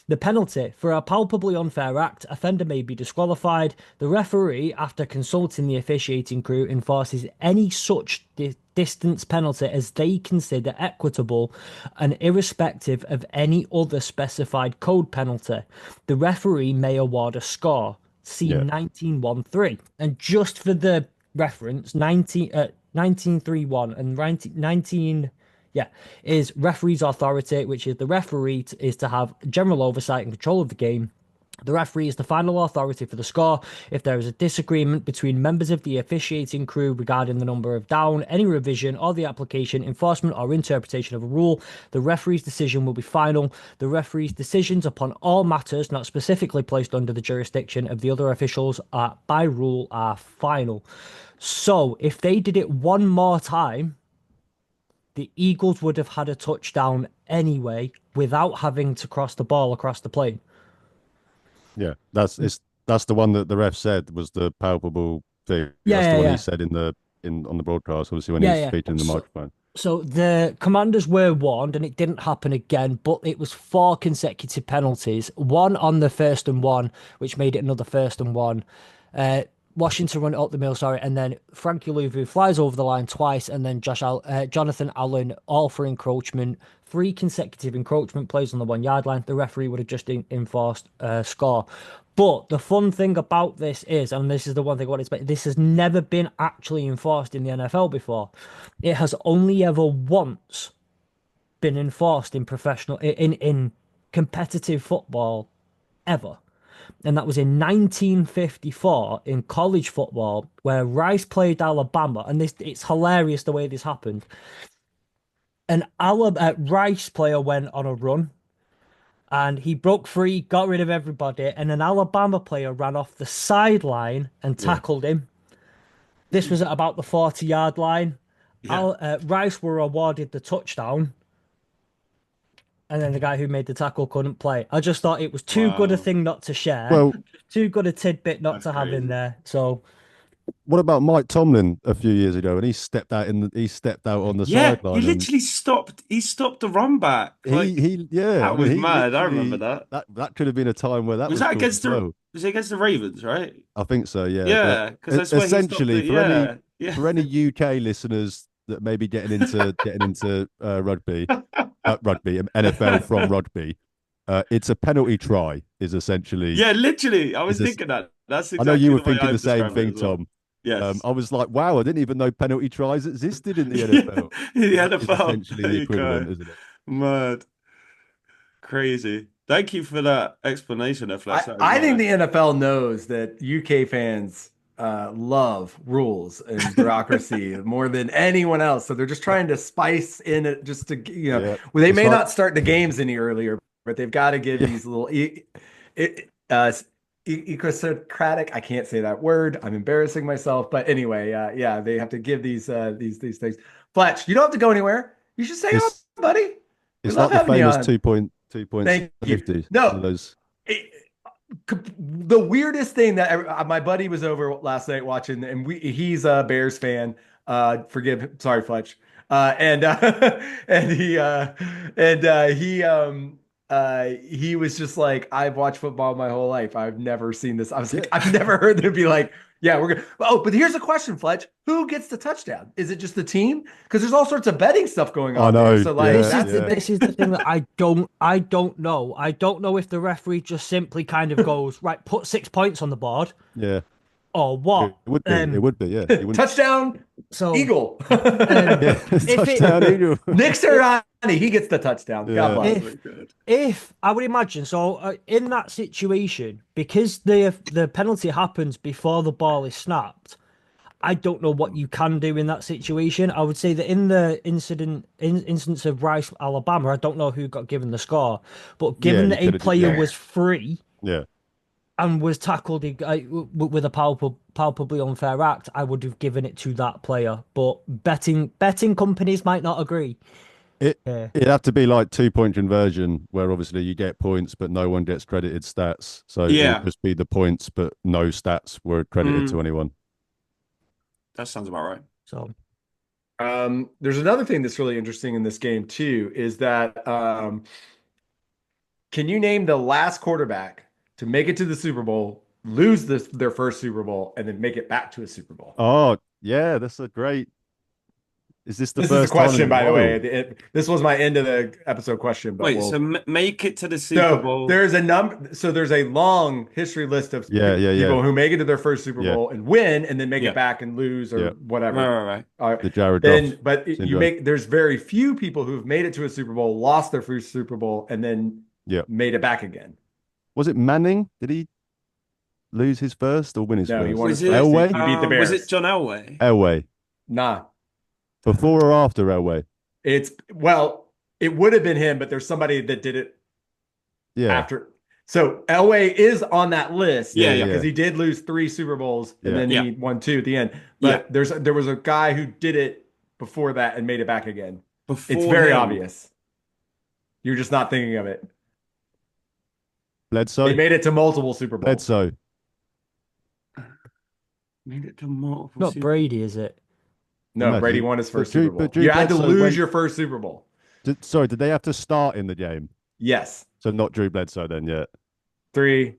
The penalty for a palpably unfair act, offender may be disqualified. The referee, after consulting the officiating crew, enforces any such distance penalty as they consider equitable and irrespective of any other specified code penalty. The referee may award a score. See Yeah. 19-1-3. And just for the reference, 19-3-1 and 19 yeah, is referee's authority, which is the referee is to have general oversight and control of the game. The referee is the final authority for the score. If there is a disagreement between members of the officiating crew regarding the number of down, any revision, or the application, enforcement, or interpretation of a rule, the referee's decision will be final. The referee's decisions upon all matters not specifically placed under the jurisdiction of the other officials by rule are final. So, if they did it one more time, the Eagles would have had a touchdown anyway without having to cross the ball across the plane. Yeah, that's the one that the ref said was the palpable thing. That's the one he said on the broadcast, obviously when he was speaking in the microphone. So the Commanders were warned, and it didn't happen again, but it was 4 consecutive penalties. One on the 1st and 1, which made it another 1st and 1. Washington run it up the middle, and then Frankie Louvu flies over the line twice, and then Jonathan Allen, all for encroachment. 3 consecutive encroachment plays on the 1-yard line. The referee would have just enforced score. But the fun thing about this is, and this is the one thing I want to expect, this has never been actually enforced in the NFL before. It has only ever once been enforced in in competitive football ever. And that was in 1954 in college football, where Rice played Alabama. And it's hilarious the way this happened. An Rice player went on a run, and he broke free, got rid of everybody, and an Alabama player ran off the sideline and tackled him. This was at about the 40-yard line. Rice were awarded the touchdown, and then the guy who made the tackle couldn't play. I just thought it was too good a thing not to share. Well, too good a tidbit not to have in there. So, what about Mike Tomlin a few years ago? And he stepped out on the sideline. He literally stopped. He stopped the run back. That was mad. I remember that. That could have been a time where that was that against was it against the Ravens, right? I think so. Yeah. Yeah, because essentially for any UK listeners that may be getting into rugby, NFL from rugby, it's a penalty try. Is essentially. Yeah, literally. I was thinking that. That's exactly. I know you were thinking the same thing, Tom. Yes. I was like, wow, I didn't even know penalty tries existed in the NFL. The NFL. It's essentially the equivalent, isn't it? Mad. Crazy. Thank you for that explanation, Fletch. I think the NFL knows that UK fans love rules and bureaucracy more than anyone else. So they're just trying to spice in it just to, well, they may not start the games any earlier, but they've got to give these little idiosyncratic. I can't say that word. I'm embarrassing myself. But anyway, they have to give these things. Fletch, you don't have to go anywhere. You should stay on, buddy. It's like the famous 2 points. Thank you. 50. No. The weirdest thing that my buddy was over last night watching, and he's a Bears fan. Forgive him. Sorry, Fletch. He was just like, I've watched football my whole life. I've never seen this. I was like, I've never heard them be like, yeah, we're good. Oh, but here's a question, Fletch. Who gets the touchdown? Is it just the team? Because there's all sorts of betting stuff going on. I know. There. So like, this is the thing that I don't know. I don't know if the referee just simply kind of goes, right, put 6 points on the board. Yeah. Or what? It would be, yeah. Touchdown, Eagle. Touchdown, Eagle. Nick Sirianni, he gets the touchdown. Yeah. God bless. If I would imagine, in that situation, because the penalty happens before the ball is snapped, I don't know what you can do in that situation. I would say that in the instance of Rice, Alabama, I don't know who got given the score, but given that a player was free, and was tackled with a palpably unfair act, I would have given it to that player. But betting companies might not agree. It'd have to be like 2 point conversion, where obviously you get points, but no one gets credited stats. So it would just be the points, but no stats were credited to anyone. That sounds about right. So, there's another thing that's really interesting in this game too, is that can you name the last quarterback to make it to the Super Bowl, lose their first Super Bowl, and then make it back to a Super Bowl? Oh, yeah, that's a great. Is this the this first is the question, time by the way? This was my end of the episode question. But wait, so make it to the Super Bowl. There's a number. So there's a long history list of people who make it to their first Super Bowl and win, and then make it back and lose or whatever. Right. The Jared Goff. But there's very few people who've made it to a Super Bowl, lost their first Super Bowl, and then made it back again. Was it Manning? Did he lose his first or win his No, he first? won Was his it first. Elway? He beat the Was Bears. it John Elway? Elway. Nah, Before or after Elway? it would have been him, but there's somebody that did it Yeah. after. So Elway is on that list, Yeah, yeah. because he did lose 3 Super Bowls and Yeah. then Yeah. he won 2 at the end. Yeah. But there was a guy who did it before that and made it back again. Before It's very him. obvious. You're just not thinking of it. Bledsoe? They made it to multiple Super Bowls. Bledsoe. Made it to multiple. Not Super- Brady, is it? No, No, Brady Drew- won his but first Drew- Super Bowl. but Drew You had to Bledsoe lose went- your first Super Bowl. Sorry, did they have to start in the game? Yes. So not Drew Bledsoe then yet. 3,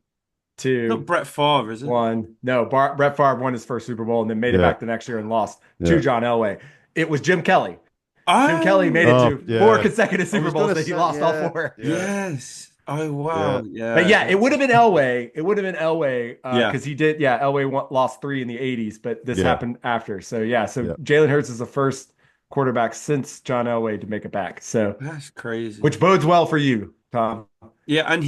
2, Not Brett Favre, is it? 1. No, Brett Favre won his first Super Bowl and then made it Yeah. back the next year and lost Yeah. to John Elway. It was Jim Kelly. Oh, Jim Kelly made it to yeah. 4 consecutive I Super was Bowls gonna that he say, lost all yeah. 4. Yeah. Yes. Oh wow. Yeah. But yeah, it would have been Elway. It would have been Elway Yeah. because he did. Yeah, Elway lost 3 in the 80s, but this Yeah. happened after. So yeah, so Yeah. Jalen Hurts is the first quarterback since John Elway to make it back. So That's crazy. which bodes well for you, Tom. Yeah, and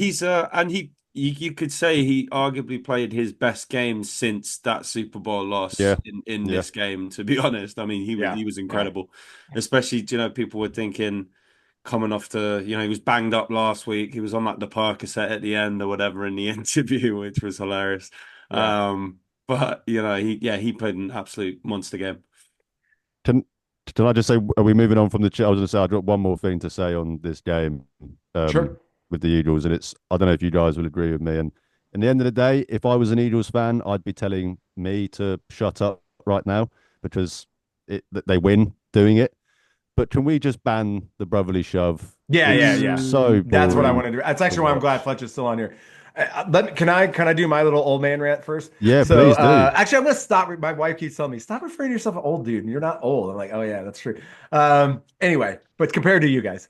you could say he arguably played his best game since that Super Bowl loss Yeah. in Yeah. this game, to be honest. I mean, Yeah. he was incredible. Especially, people were thinking coming off he was banged up last week. He was on like the Percocet at the end or whatever in the interview, which was hilarious. Yeah. But he played an absolute monster game. Can I just say, are we moving on from the chat? I was going to say, I've got one more thing to say on this game Sure. with the Eagles. And I don't know if you guys will agree with me. And in the end of the day, if I was an Eagles fan, I'd be telling me to shut up right now because they win doing it. But can we just ban the brotherly shove? Yeah, yeah. So That's what I boring want to do. That's actually to why I'm glad watch. Fletch is still on here. Can I do my little old man rant first? Yeah, So, please do. actually, I'm gonna stop. My wife keeps telling me, "Stop referring to yourself an old dude. You're not old." I'm like, "Oh yeah, that's true." Anyway, but compared to you guys,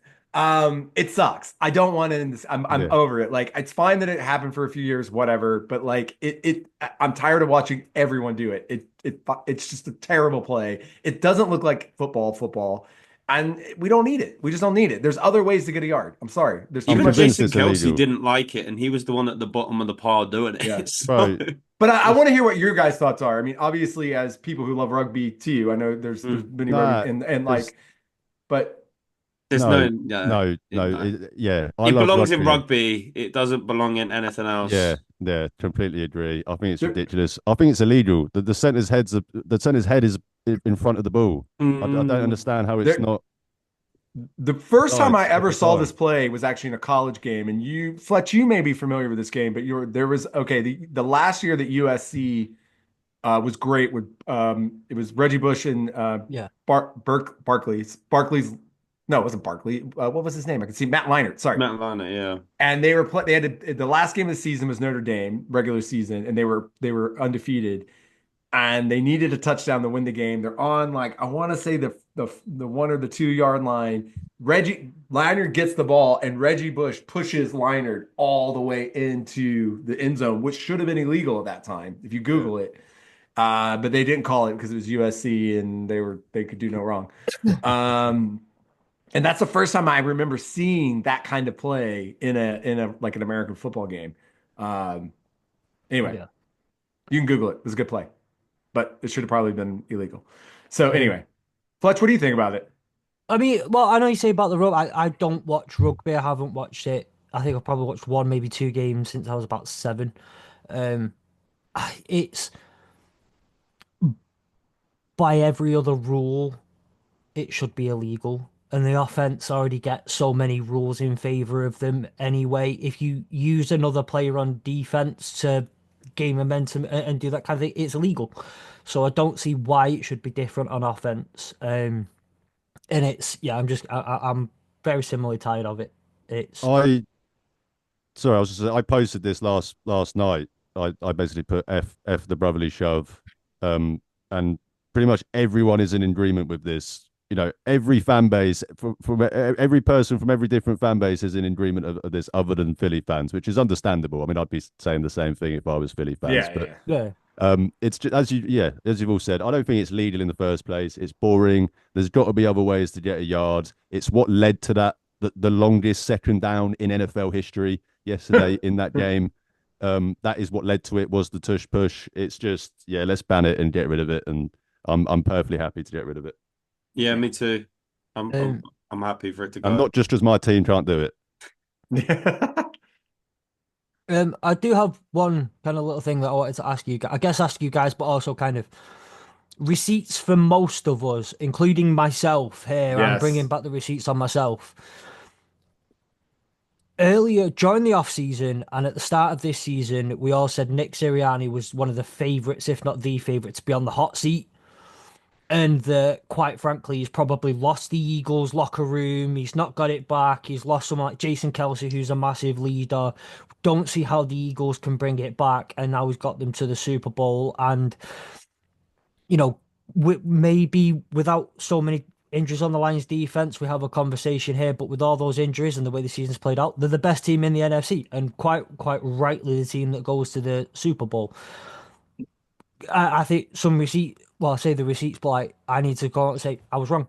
it sucks. I don't want it in this. I'm Yeah. over it. Like, it's fine that it happened for a few years, whatever. But like, I'm tired of watching everyone do it. It's just a terrible play. It doesn't look like football. And we don't need it. We just don't need it. There's other ways to get a yard. I'm sorry. There's too I'm Even much. convinced Jason it's Kelsey illegal. didn't like it, and he was the one at the bottom of the pile doing it. Yeah. So- Bro, But I want to hear what your guys' thoughts are. I mean, obviously, as people who love rugby too, I know there's many Nah, rugby and like, but there's no, no. yeah. I It love belongs in rugby. It doesn't belong in anything else. Yeah, completely agree. I think it's There- ridiculous. I think it's illegal. The center's head is in front of the ball. I don't understand how it's There- not. the first time I Offside, ever saw offside. this play was actually in a college game, and Fletch, you may be familiar with this game, but there was the last year that USC was great with it was Reggie Bush and Yeah. Barkley's no, it wasn't Barkley. What was his name? I can see Matt Leinart. Sorry. Matt Leinart, yeah. And they had the last game of the season was Notre Dame regular season, and they were undefeated, and they needed a touchdown to win the game. They're on like I want to say the 1 or the 2 yard line. Reggie Leinart gets the ball, and Reggie Bush pushes Leinart all the way into the end zone, which should have been illegal at that time if you Google it. But they didn't call it because it was USC and they could do no wrong. And that's the first time I remember seeing that kind of play in a like an American football game. Anyway, Yeah. you can Google it. It was a good play, but it should have probably been illegal. So anyway, Fletch, what do you think about it? I mean, well, I know you say about the rugby. I don't watch rugby. I haven't watched it. I think I've probably watched 1, maybe 2 games since I was about 7. It's by every other rule, it should be illegal. And the offense already gets so many rules in favor of them anyway. If you use another player on defense to gain momentum and do that kind of thing, it's illegal. So I don't see why it should be different on offense. And I'm very similarly tired of it. I was just I posted this last night. I basically put F the brotherly shove, and pretty much everyone is in agreement with this. Every fan base from every person from every different fan base is in agreement of this, other than Philly fans, which is understandable. I mean, I'd be saying the same thing if I was Philly fans. Yeah. It's just as you've all said. I don't think it's legal in the first place. It's boring. There's got to be other ways to get a yard. It's what led to the longest second down in NFL history. yesterday in that game. That is what led to it, was the tush push. It's just, yeah, let's ban it and get rid of it. And I'm perfectly happy to get rid of it. Yeah, me too. I'm I'm Um, I'm happy for it to And go. not just as my team can't do it. I do have one kind of little thing that I wanted to ask you. I guess ask you guys, but also kind of receipts for most of us, including myself here. I'm bringing Yes. back the receipts on myself. Earlier during the off season and at the start of this season, we all said Nick Sirianni was one of the favourites, if not the favourite, to be on the hot seat. And that, quite frankly, he's probably lost the Eagles' locker room. He's not got it back. He's lost someone like Jason Kelsey, who's a massive leader. Don't see how the Eagles can bring it back. And now he's got them to the Super Bowl. And, you know, maybe without so many injuries on the Lions defense, we have a conversation here. But with all those injuries and the way the season's played out, they're the best team in the NFC, and quite rightly the team that goes to the Super Bowl. I think some receipt. Well, I say the receipts, but like, I need to go out and say I was wrong.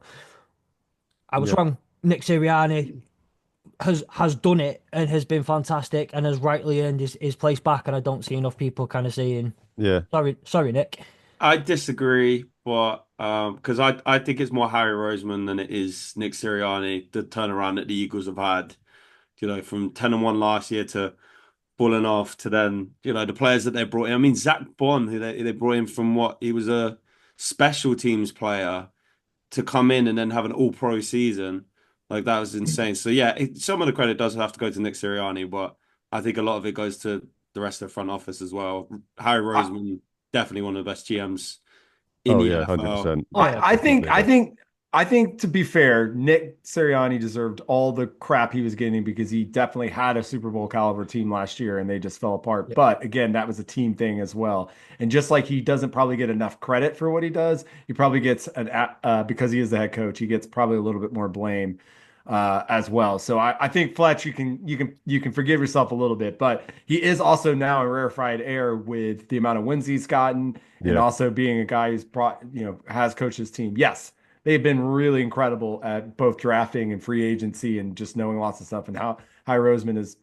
I was Yeah. wrong. Nick Sirianni has done it and has been fantastic and has rightly earned his place back. And I don't see enough people kind of saying Yeah. sorry, Nick. I disagree, but because I think it's more Harry Roseman than it is Nick Sirianni. The turnaround that the Eagles have had, from 10-1 last year to falling off to then, the players that they brought in. I mean, Zach Bond, who they brought in from he was a special teams player to come in and then have an all-pro season. Like, that was insane. So yeah, some of the credit does have to go to Nick Sirianni, but I think a lot of it goes to the rest of the front office as well. Harry I, Roseman, definitely one of the best GMs in Oh the yeah, NFL. 100%. Oh yeah, I think Definitely. I think to be fair, Nick Sirianni deserved all the crap he was getting because he definitely had a Super Bowl caliber team last year and they just fell apart. yeah, But again, that was a team thing as well. And just like he doesn't probably get enough credit for what he does, he probably gets because he is the head coach, he gets probably a little bit more blame as well. So I think Fletch, you can forgive yourself a little bit, but he is also now a rarefied air with the amount of wins he's gotten and Yeah. also being a guy who's brought, has coached his team. Yes, they've been really incredible at both drafting and free agency and just knowing lots of stuff. And how High Roseman is,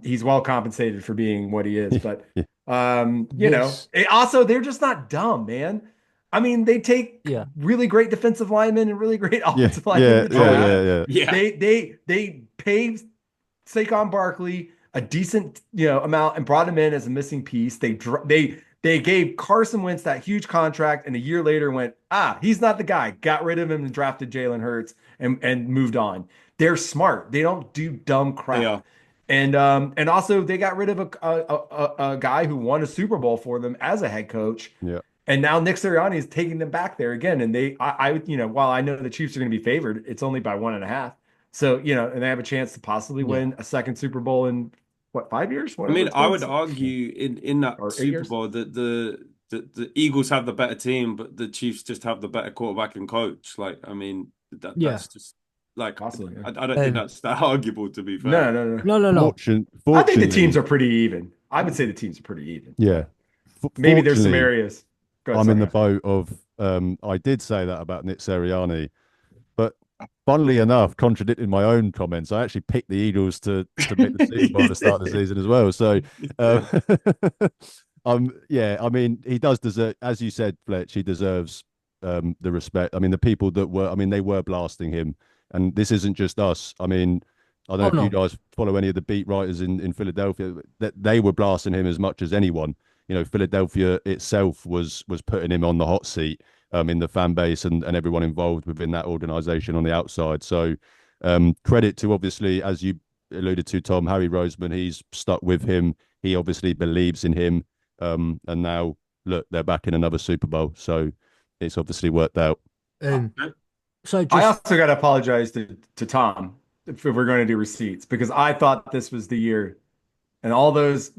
he's well compensated for being what he is. But Yeah. this, also they're just not dumb, man. I mean, they take yeah, really great defensive linemen and really great Yeah. offensive linemen in Yeah. the Yeah. draft. Yeah. Yeah. Yeah. They paid Saquon Barkley a decent amount and brought him in as a missing piece. They gave Carson Wentz that huge contract, and a year later went, he's not the guy. Got rid of him and drafted Jalen Hurts and moved on. They're smart. They don't do dumb They crap. are. And also they got rid of a guy who won a Super Bowl for them as a head coach. Yeah. And now Nick Sirianni is taking them back there again. And while I know the Chiefs are going to be favored, it's only by 1.5. So, and they have a chance to possibly yeah. win a second Super Bowl in what, 5 years? I Whatever mean, it's I been. would argue in that Or 8 Super years. Bowl that the Eagles have the better team, but the Chiefs just have the better quarterback and coach. Like, I mean, Yeah. that's just like Possibly, yeah. I don't think that's that arguable, to be fair. No, no, no. No. I think the teams Fortunately, are pretty even. I would say the teams are pretty even. yeah. Maybe there's some Fortunately, areas. Go ahead, I'm in sorry, the after. boat of I did say that about Nick Sirianni, but funnily enough, contradicting my own comments, I actually picked the Eagles to make the Super Bowl at the start of the season as well. So, yeah, I mean, he does deserve, as you said, Fletch, he deserves the respect. I mean, the people that were, I mean, they were blasting him, and this isn't just us. I mean, I don't know Oh if you no. guys follow any of the beat writers in Philadelphia, that they were blasting him as much as anyone. Philadelphia itself was putting him on the hot seat in the fan base and everyone involved within that organization on the outside. So credit to, obviously, as you alluded to, Tom, Harry Roseman. He's stuck with him. He obviously believes in him. And now, look, they're back in another Super Bowl. So it's obviously worked out. So I just also got to apologize to Tom if we're going to do receipts because I thought this was the year and all those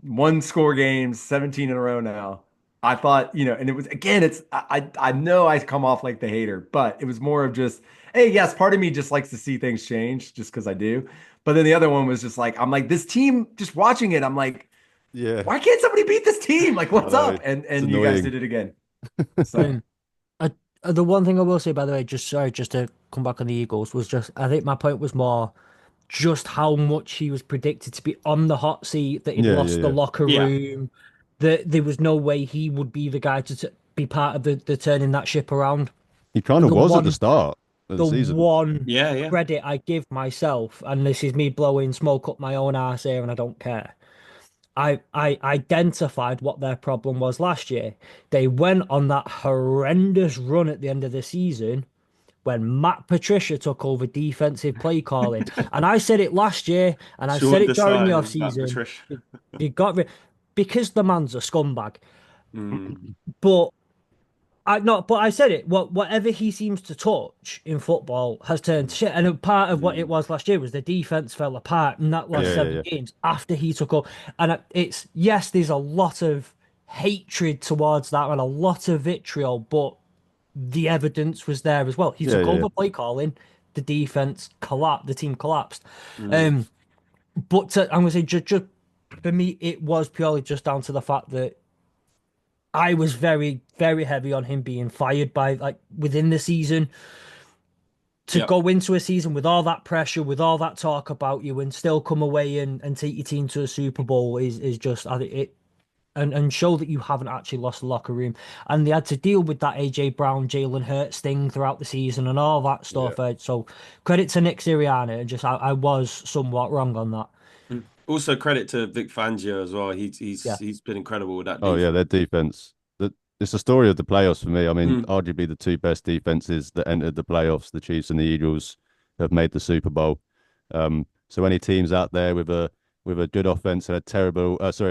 one score games, 17 in a row now. I thought, and it was again, I know I come off like the hater, but it was more of just, hey, yes, part of me just likes to see things change just because I do. But then the other one was just like, I'm like, this team, just watching it, I'm like, Yeah, why can't somebody beat this team? Like, I what's know. up? And It's you guys annoying. did it again. So I, the one thing I will say, by the way, just to come back on the Eagles, was just I think my point was more just how much he was predicted to be on the hot seat, that he'd lost the locker Yeah. room, that there was no way he would be the guy to be part of the turning that ship around. He kind And of was at the start of the the season. one Yeah. credit I give myself, and this is me blowing smoke up my own arse here, and I don't care. I identified what their problem was last year. They went on that horrendous run at the end of the season when Matt Patricia took over defensive play calling. And I said it last year, and I said it during the offseason. He got rid because the man's a scumbag. But I said it. Whatever he seems to touch in football has turned to shit. And a part of what it was last year was the defense fell apart in that last 7 games after he took over. And it's, yes, there's a lot of hatred towards that and a lot of vitriol, but the evidence was there as well. He took over play calling, the defense collapsed, the team collapsed. But I'm going to say, just for me, it was purely just down to the fact that I was very, very heavy on him being fired by within the season. To go into a season with all that pressure, with all that talk about you, and still come away and take your team to a Super Bowl is just it, and show that you haven't actually lost the locker room. And they had to deal with that AJ Brown, Jalen Hurts thing throughout the season and all that stuff. So credit to Nick Sirianni, and just I was somewhat wrong on that. Also, credit to Vic Fangio as well. He's been incredible with that defense. Oh yeah, their defense. It's the story of the playoffs for me. I mean, arguably the two best defenses that entered the playoffs, the Chiefs and the Eagles, have made the Super Bowl. So any teams out there with a good offense and a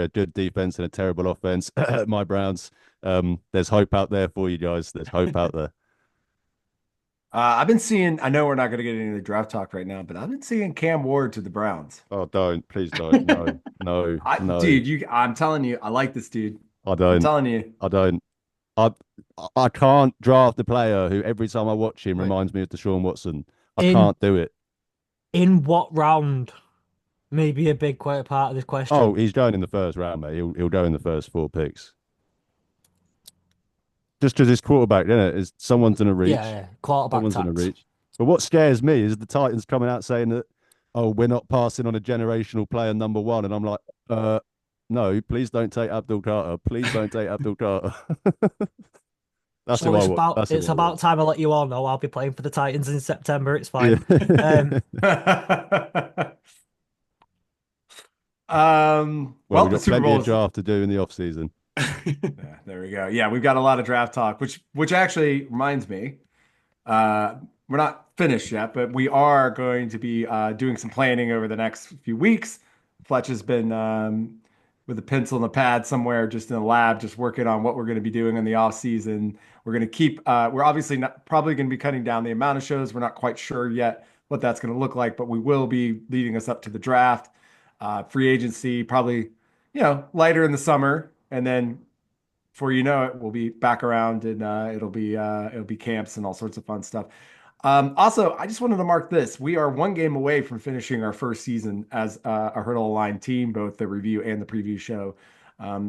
good defense and a terrible offense, my Browns, there's hope out there for you guys. There's hope out there. I've been seeing, I know we're not going to get into the draft talk right now, but I've been seeing Cam Ward to the Browns. Oh, please don't. No. Dude, I'm telling you, I like this dude. I don't. I'm telling you. I don't. I can't draft a player who every time I watch him reminds me of Deshaun Watson. I can't do it. In what round? Maybe a big part of this question. Oh, he's going in the first round, mate. He'll go in the first 4 picks. Just because his quarterback, isn't it? Is someone's going to reach. Yeah, quarterback. Someone's going to reach. But what scares me is the Titans coming out saying that, oh, we're not passing on a generational player number 1. And I'm like, no, please don't take Abdul Carter. Please don't take Abdul Carter. That's so it's about time I let you all know I'll be playing for the Titans in September. It's fine. Well, we've got plenty of draft to do in the off season. Yeah, there we go. Yeah, we've got a lot of draft talk, which actually reminds me, we're not finished yet, but we are going to be doing some planning over the next few weeks. Fletch has been with a pencil and a pad somewhere just in the lab, just working on what we're going to be doing in the off season. We're going to keep, we're obviously probably going to be cutting down the amount of shows. We're not quite sure yet what that's going to look like, but we will be leading us up to the draft, free agency, probably, lighter in the summer. And then before you know it, we'll be back around and it'll be camps and all sorts of fun stuff. Also, I just wanted to mark this. We are 1 game away from finishing our first season as a Hurdle Aligned team, both the review and the preview show.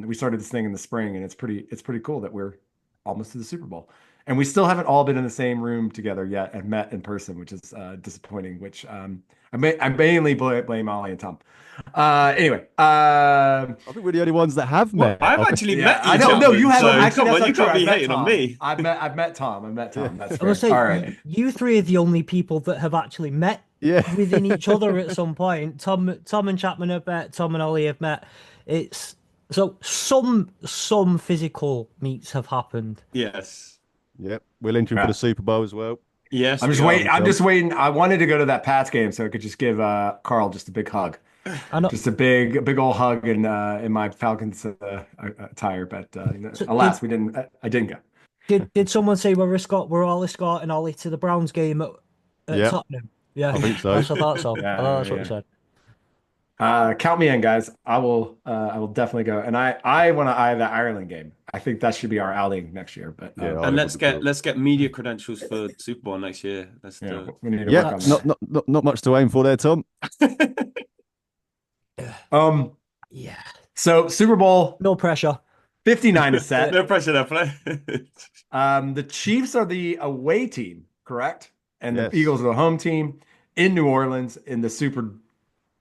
We started this thing in the spring, and it's pretty cool that we're almost to the Super Bowl. And we still haven't all been in the same room together yet and met in person, which is disappointing, which I mainly blame Ollie and Tom. Anyway, I think we're the only ones that have met. I've actually met you. I know. No, you haven't. So actually, come on, that's you not can't true. be hating on me. I've met Tom. That's I fair. was saying, All right. You 3 are the only people that have actually met within each other at some point. Tom and Chapman have met. Tom and Ollie have met. It's so some physical meets have happened. Yes. Yep. We'll enter for the Super Bowl as well. Yes. I'm just waiting. I wanted to go to that Pats game so I could just give Carl just a big hug. Just a big old hug in my Falcons attire, but alas, I didn't go. Did someone say we're all escorting Ollie to the Browns game at Tottenham? Yeah, I think so. I thought so. That's what he said. Count me in, guys. I will definitely go, and I want to eye the Ireland game. I think that should be our outing next year. But and let's get media credentials for Super Bowl next year. We need to work on that. Not much to aim for there, Tom. Yeah. So Super Bowl, no pressure. 59 is set. No pressure there, play. The Chiefs are the away team, correct? And the Eagles are the home team. in New Orleans in the Super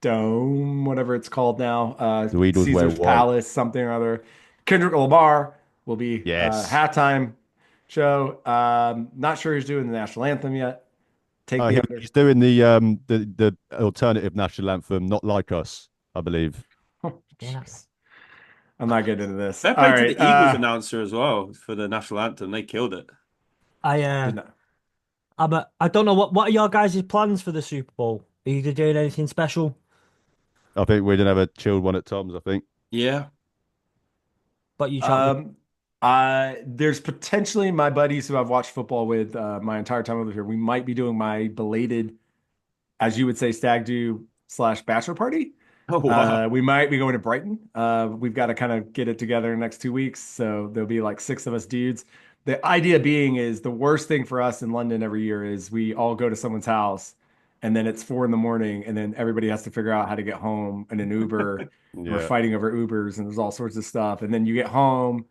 Dome, whatever it's called now, The Eagles wear Caesar's white. Palace, something or other. Kendrick Lamar will be Yes. halftime show. Not sure he's doing the national anthem yet. Take me under. He's doing the alternative national anthem, "Not Like Us," I believe. Oh, Yeah. jeez. I'm not getting into this. Fair All play to right. the Eagles announcer as well for the national anthem. They killed it. I Did not. I don't know what are your guys' plans for the Super Bowl? Are you doing anything special? I think we're gonna have a chilled one at Tom's. I think. Yeah. But you Chapman? Um, there's potentially my buddies who I've watched football with my entire time over here. We might be doing my belated, as you would say, stag do slash bachelor party. Oh wow. We might be going to Brighton. We've got to kind of get it together in the next 2 weeks. So there'll be like 6 of us dudes. The idea being is the worst thing for us in London every year is we all go to someone's house and then it's 4 in the morning and then everybody has to figure out how to get home in an Uber. And we're Yeah. fighting over Ubers and there's all sorts of stuff. And then you get home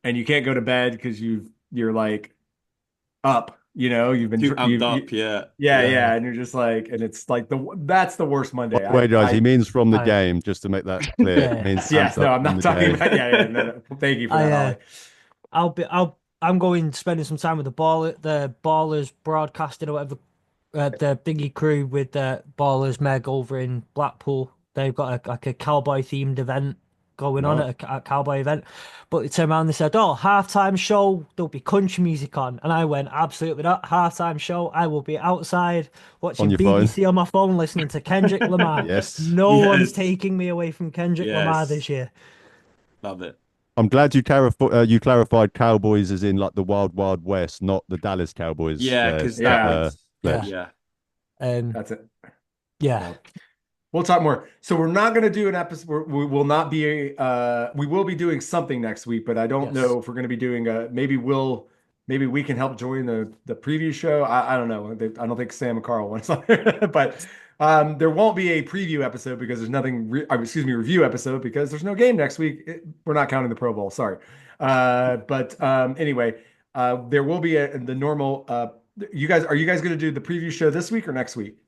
and you can't go to bed because you're like up, you've been Too amped up, yeah. yeah, and you're just like, and it's like that's the worst By Monday. the way, guys, he means from the I game, just to make that clear. Yeah. It means yes, amped no, up I'm from not the talking game. about no. Thank you for I that, Ollie. I'm going spending some time with the Ballers broadcasting or whatever, the thingy crew with the Ballers Meg over in Blackpool. They've got like a cowboy themed event going on No. at a cowboy event. But they turned around and they said, "Oh, halftime show, there'll be country music on." And I went, "Absolutely not. Halftime show, I will be outside On watching your phone. BBC on my phone, listening to Kendrick Lamar. Yes. No one's Yes. taking me away from Kendrick Lamar Yes. this year." Love it. I'm glad you clarified Cowboys as in like the Wild Wild West, not the Dallas Cowboys. Yeah, because Yeah. Yeah. yeah. That's it. Yeah. So, we'll talk more. So we're not going to do an episode. We will not be. We will be doing something next week, but I don't Yes. know if we're going to be doing a. Maybe we can help join the preview show. I don't know. I don't think Sam and Carl wants on there, but there won't be a preview episode because there's nothing. Review episode because there's no game next week. We're not counting the Pro Bowl. Sorry. But anyway, there will be the normal. Are you guys going to do the preview show this week or next week?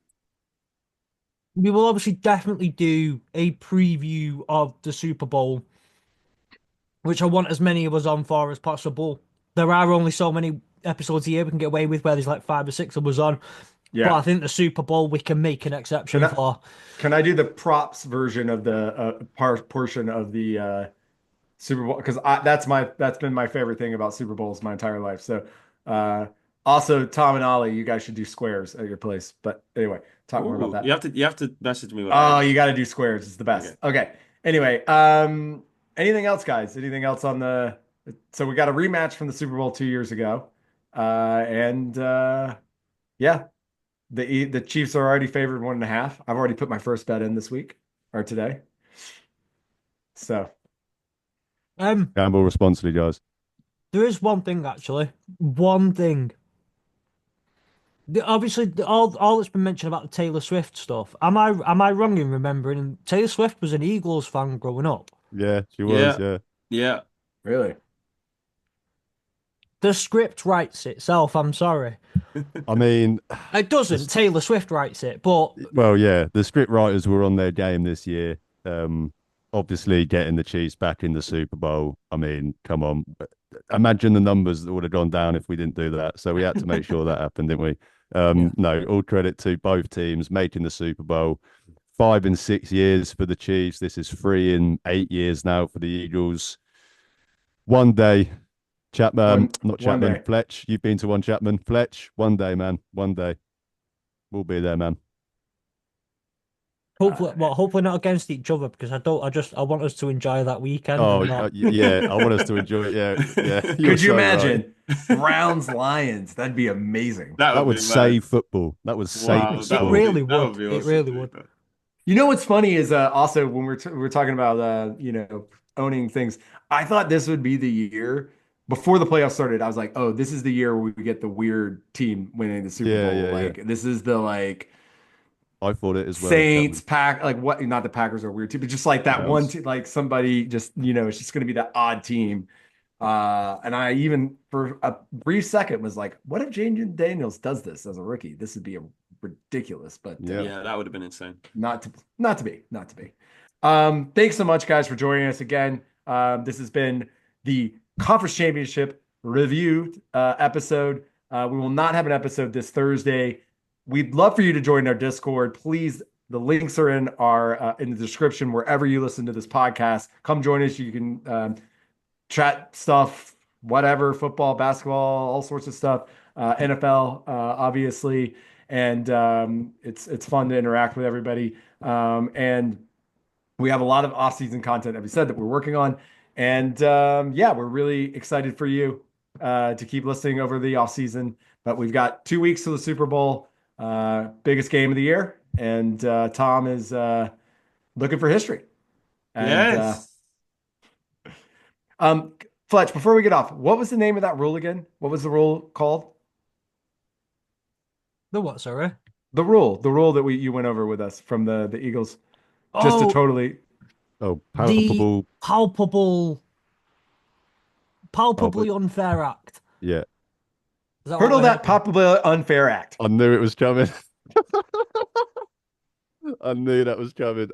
We will obviously definitely do a preview of the Super Bowl, which I want as many of us on for as possible. There are only so many episodes a year we can get away with where there's like 5 or 6 of us on. But I think the Super Bowl we can make an exception for. Can I do the props version of the portion of the Super Bowl? Because that's been my favorite thing about Super Bowls my entire life. So also Tom and Ollie, you guys should do squares at your place. But anyway, talk more about Ooh, that. you have to message me. Oh, you got to do squares. It's the best. Okay. Anyway, anything else, guys? Anything else on the? So we got a rematch from the Super Bowl 2 years ago, and yeah, the Chiefs are already favored 1.5. I've already put my first bet in this week or today. So Gamble responsibly, guys. There is one thing actually. One thing. Obviously, all that's been mentioned about the Taylor Swift stuff. Am I wrong in remembering Taylor Swift was an Eagles fan growing up? Yeah, she was. Yeah. Yeah. really, The script writes itself. I'm sorry, I mean, it doesn't. Taylor Swift writes it, but well, yeah, the script writers were on their game this year. Obviously, getting the Chiefs back in the Super Bowl. I mean, come on, imagine the numbers that would have gone down if we didn't do that. So we had to make sure that happened, didn't we? No, all credit to both teams making the Super Bowl. 5 in 6 years for the Chiefs. This is 3 in 8 years now for the Eagles. One day, Chapman, not one Chapman, day. Fletch. You've been to one, Chapman. Fletch, one day, man. One day. We'll be there, man. hopefully not against each other because I want us to enjoy that weekend. Oh, and not... yeah. I want us to enjoy it. Yeah, yeah. Could you so imagine right. Browns Lions? That'd be amazing. That would be save mad. football. That would save Wow, the It sport. really that would. be It awesome, really dude. would. You know what's funny is also when we're talking about owning things. I thought this would be the year before the playoffs started. I was like, oh, this is the year where we get the weird team winning the Super Yeah, Bowl. yeah, Like this is the I thought it as well. Saints Chapman. pack like what? Not the Packers are a weird team, but just like that one Browns. team, like somebody just it's just going to be that odd team. And I even for a brief second was like, what if Jaden Daniels does this as a rookie? This would be a ridiculous, but Yeah, that would have been insane. not to be. Thanks so much, guys, for joining us again. This has been the Conference Championship review episode. We will not have an episode this Thursday. We'd love for you to join our Discord. Please, the links are in the description wherever you listen to this podcast. Come join us. You can chat stuff, whatever, football, basketball, all sorts of stuff. NFL, obviously, and it's fun to interact with everybody. And we have a lot of off-season content that we said that we're working on, and yeah, we're really excited for you to keep listening over the off-season. But we've got 2 weeks to the Super Bowl, biggest game of the year, and Tom is looking for history. And, Yes. Fletch, before we get off, what was the name of that rule again? What was the rule called? The what, sorry? The rule that you went over with us from the Eagles. Just to Oh, totally. Oh, palpable. the palpably unfair act. Yeah. Is that Hurdle what that palpably unfair act. I knew it was coming. I knew that was coming.